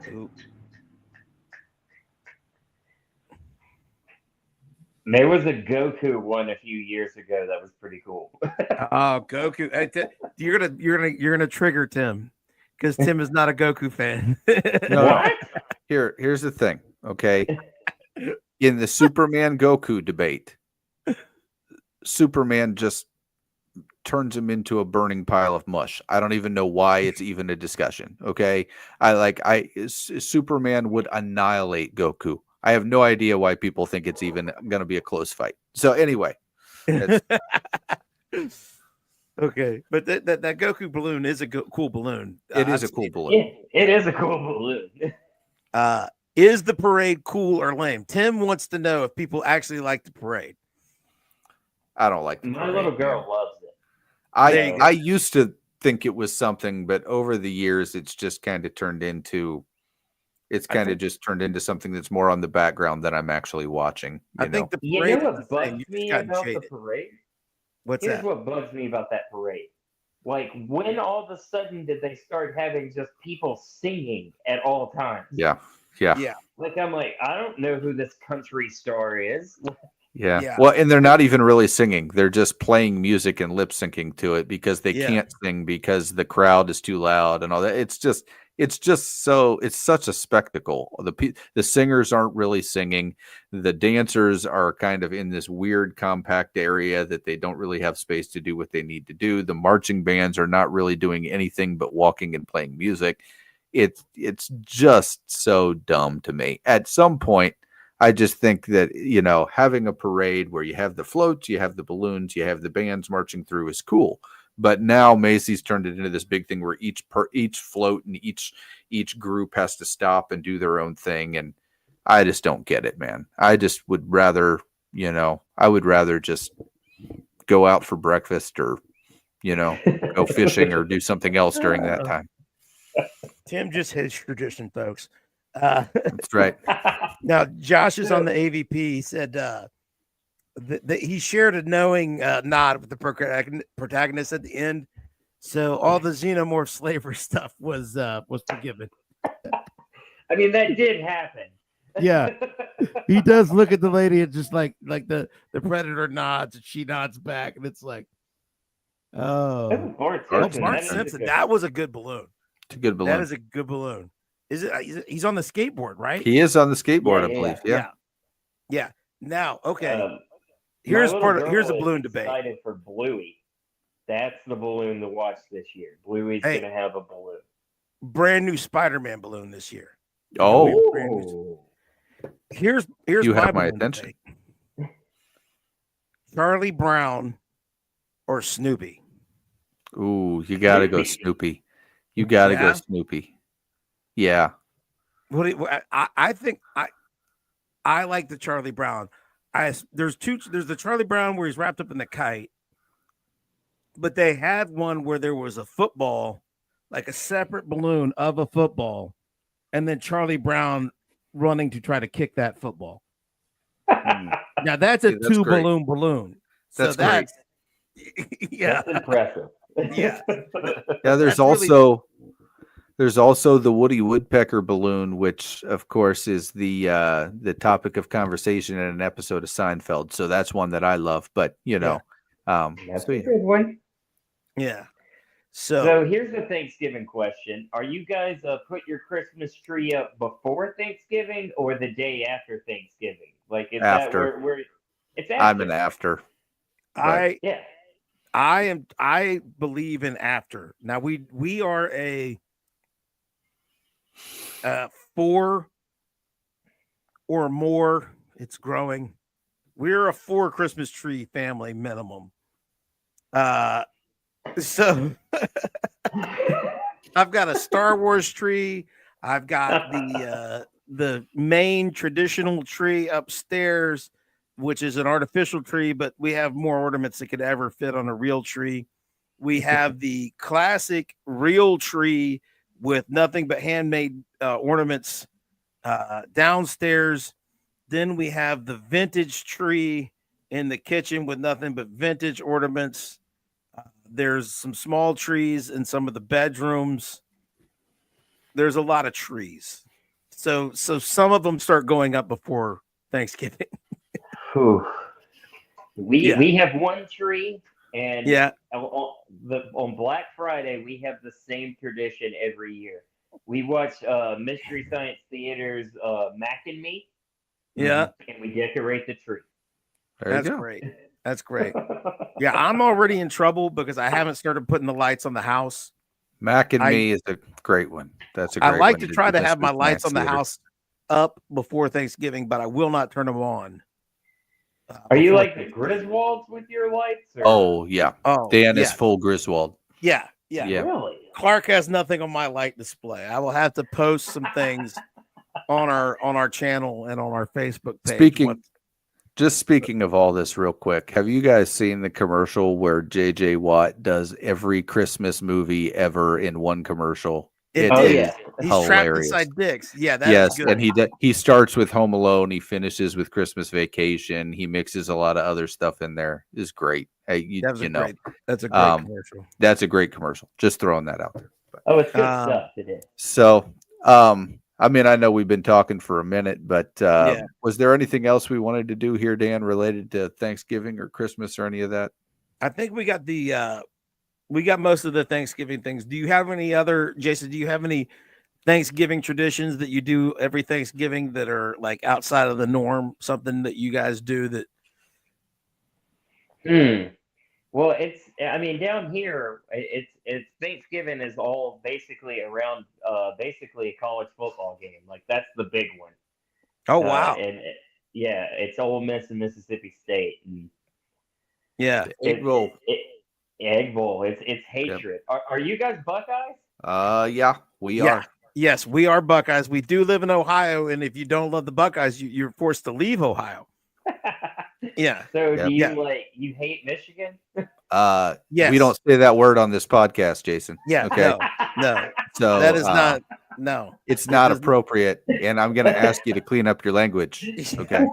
Ooh. There was a Goku one a few years ago that was pretty cool. Oh, Goku! You're gonna trigger Tim because Tim is not a Goku fan. No, what? Here's the thing. Okay, in the Superman Goku debate, Superman just turns him into a burning pile of mush. I don't even know why it's even a discussion. Okay, Superman would annihilate Goku. I have no idea why people think it's even going to be a close fight. So anyway, okay, but that Goku balloon is a cool balloon. It is a cool balloon. Yeah, it is a cool balloon. Is the parade cool or lame? Tim wants to know if people actually like the parade. I don't like the My parade. little girl loves it. I used to think it was something, but over the years, it's just kind of turned into. It's kind of just turned into something that's more on the background than I'm actually watching. I think the You parade. know what bugs me about the parade? What's Here's that? what bugs me about that parade. Like, when all of a sudden did they start having just people singing at all times? Yeah. Like, I'm like, I don't know who this country star is. Yeah. Well, and they're not even really singing. They're just playing music and lip syncing to it because they can't sing because the crowd is too loud and all that. it's just it's such a spectacle. The singers aren't really singing. The dancers are kind of in this weird compact area that they don't really have space to do what they need to do. The marching bands are not really doing anything but walking and playing music. It's just so dumb to me. At some point, I just think that, having a parade where you have the floats, you have the balloons, you have the bands marching through is cool. But now Macy's turned it into this big thing where each float and each group has to stop and do their own thing. And I just don't get it, man. I just would rather, just go out for breakfast or, go fishing or do something else during that time. Tim just hits tradition, folks. That's right. Now, Josh is on the AVP. He said he shared a knowing nod with the protagonist at the end. So all the xenomorph slavery stuff was forgiven. I mean, that did happen. Yeah, he does look at the lady and just like the predator nods and she nods back, and it's like, oh, Bart Simpson. That was a good balloon. It's a good balloon. That is a good balloon. Is it? He's on the skateboard, right? He is on the skateboard, I believe. Yeah. Now, okay. Here's a balloon debate. Excited for Bluey. That's the balloon to watch this year. Bluey's gonna have a balloon. Brand new Spider-Man balloon this year. Oh. Here's you have my balloon attention. debate. Charlie Brown or Snoopy? Ooh, you gotta go Snoopy. You gotta go Snoopy. Yeah. I think I like the Charlie Brown. There's the Charlie Brown where he's wrapped up in the kite, but they had one where there was a football, like a separate balloon of a football, and then Charlie Brown running to try to kick that football. Now that's a balloon. That's great. Yeah, that's impressive. Yeah. Yeah, there's also the Woody Woodpecker balloon, which of course is the topic of conversation in an episode of Seinfeld. So that's one that I love. But that's a good one. Yeah. So here's the Thanksgiving question: are you guys put your Christmas tree up before Thanksgiving or the day after Thanksgiving? Like is after. That where it's after? I'm an after. I believe in after. Now we are a 4 or more. It's growing. We're a 4 Christmas tree family minimum. So I've got a Star Wars tree. I've got the main traditional tree upstairs, which is an artificial tree, but we have more ornaments that could ever fit on a real tree. We have the classic real tree with nothing but handmade ornaments downstairs. Then we have the vintage tree in the kitchen with nothing but vintage ornaments. There's some small trees in some of the bedrooms. There's a lot of trees. So some of them start going up before Thanksgiving. We have one tree, and on Black Friday we have the same tradition every year. We watch Mystery Science Theater's Mac and Me. Yeah, and we decorate the tree. That's great. That's great. Yeah, I'm already in trouble because I haven't started putting the lights on the house. Mac and Me is a great one. That's a great one. I like to try to have my lights on the house up before Thanksgiving, but I will not turn them on. Are you like the Griswolds with your lights? Or? Oh, yeah. Dan is full Griswold. Yeah. Really? Clark has nothing on my light display. I will have to post some things on our channel and on our Facebook page. Speaking of all this real quick, have you guys seen the commercial where JJ Watt does every Christmas movie ever in one commercial? It is He's trapped inside dicks. Yeah, that's good. And he starts with Home Alone, he finishes with Christmas Vacation, he mixes a lot of other stuff in there. It's great. That's a great commercial. That's a great commercial. Just throwing that out there. But, it's good stuff. It is. So, I mean, I know we've been talking for a minute, but was there anything else we wanted to do here, Dan, related to Thanksgiving or Christmas or any of that? I think we got we got most of the Thanksgiving things. Do you have any other, Jason? Do you have any Thanksgiving traditions that you do every Thanksgiving that are like outside of the norm? Something that you guys do that? Well, I mean, down here, it's Thanksgiving is all basically around basically a college football game. Like that's the big one. Oh wow, Yeah, it's Ole Miss and Mississippi State, and yeah, Egg roll. Egg Bowl. It's hatred. Are you guys Buckeyes? Yeah, we yeah. are. Yes, we are Buckeyes. We do live in Ohio, and if you don't love the Buckeyes, you're forced to leave Ohio. Yeah. So do you Yeah. you hate Michigan? Yes. We don't say that word on this podcast, Jason. Yeah. Okay. No. So That is not. No. It's not appropriate, and I'm going to ask you to clean up your language. Okay.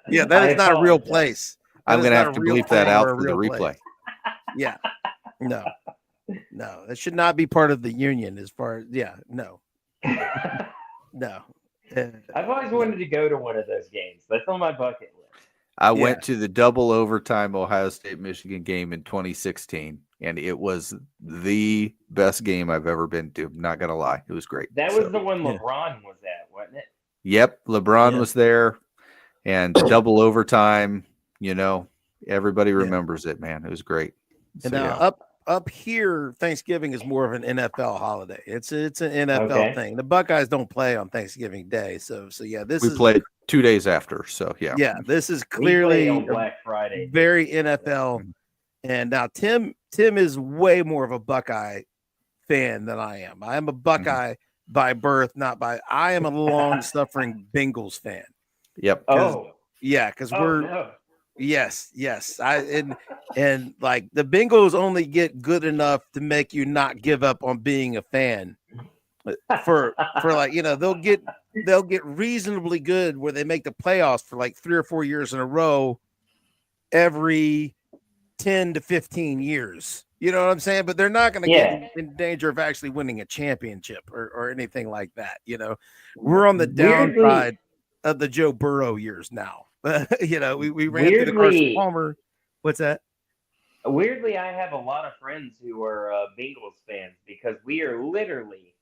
Yeah, that is not a real place. I'm going to have to bleep that out for the replay. Yeah. No. That should not be part of the union. As far as no. No. I've always wanted to go to one of those games. That's on my bucket list. I went to the double overtime Ohio State Michigan game in 2016, and it was the best game I've ever been to. I'm not gonna lie, it was great. That was the one LeBron was at, wasn't it? Yep, LeBron was there, and double overtime. You know, everybody remembers it, man. It was great. And now up here, Thanksgiving is more of an NFL holiday. It's an NFL thing. The Buckeyes don't play on Thanksgiving Day, so yeah, we played 2 days after. So yeah, this is clearly on Black Friday, very NFL. And now Tim is way more of a Buckeye fan than I am. I am a Buckeye by birth, not by. I am a long-suffering Bengals fan. Yep. Because we're. Yes. And like the Bengals only get good enough to make you not give up on being a fan. For like they'll get reasonably good where they make the playoffs for like 3 or 4 years in a row every 10 to 15 years. You know what I'm saying? But they're not going to get in danger of actually winning a championship or anything like that. We're on the downside of the Joe Burrow years now. We ran through the Carson Palmer. What's that? Weirdly, I have a lot of friends who are Bengals fans because we are literally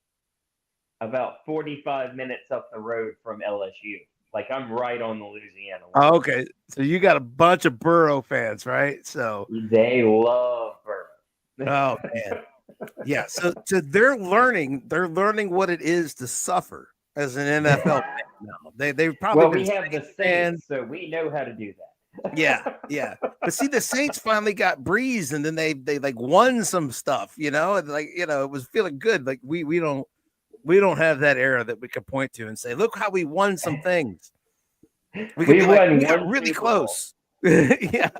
about 45 minutes up the road from LSU. Like I'm right on the Louisiana line. Oh, okay. So you got a bunch of Burrow fans, right? So they love Burrow. Oh man. Yeah. So they're learning what it is to suffer as an NFL fan now. They've probably we have the Saints, so we know how to do that. Yeah. But see, the Saints finally got Breeze, and then they like won some stuff, and it was feeling good. Like we don't have that era that we could point to and say, look how we won some things. We got really close. Yeah.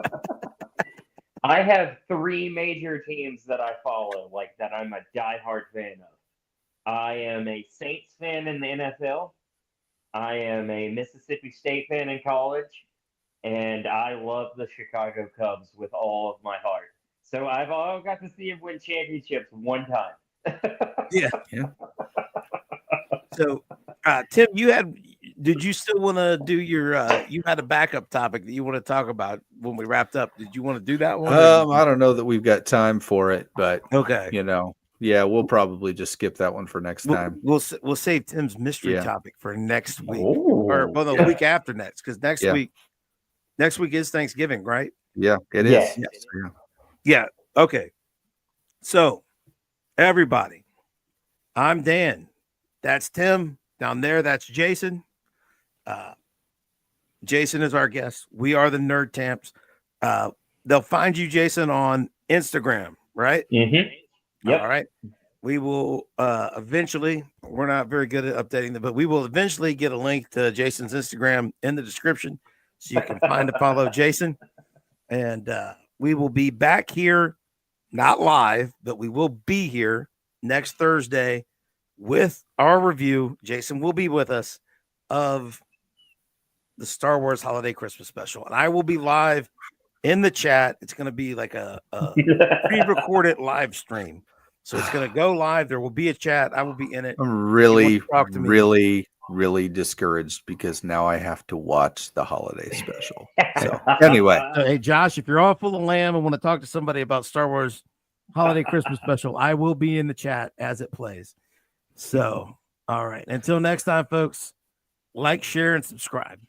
I have 3 major teams that I follow, like that I'm a diehard fan of. I am a Saints fan in the NFL. I am a Mississippi State fan in college. And I love the Chicago Cubs with all of my heart. So I've all got to see them win championships one time. Yeah. So, Tim, did you still want to do you had a backup topic that you want to talk about when we wrapped up? Did you want to do that one? I don't know that we've got time for it, but okay. We'll probably just skip that one for next time. We'll save Tim's mystery topic for next week or the week after next, because next week is Thanksgiving, right? Yeah, it is. Yeah. Okay. So, everybody, I'm Dan. That's Tim. Down there, that's Jason. Jason is our guest. We are the Nerd Tamps. They'll find you, Jason, on Instagram, right? Mm-hmm. Yep. All right. We will eventually, we're not very good at updating them, but we will eventually get a link to Jason's Instagram in the description so you can find and follow Jason. And we will be back here, not live, but we will be here next Thursday with our review. Jason will be with us of the Star Wars Holiday Christmas Special. And I will be live in the chat. It's going to be like a pre-recorded live stream. So it's going to go live. There will be a chat. I will be in it. I'm really discouraged because now I have to watch the holiday special. So anyway. Hey, Josh, if you're all full of lamb and want to talk to somebody about Star Wars Holiday Christmas Special, I will be in the chat as it plays. So All right. Until next time, folks, like, share, and subscribe.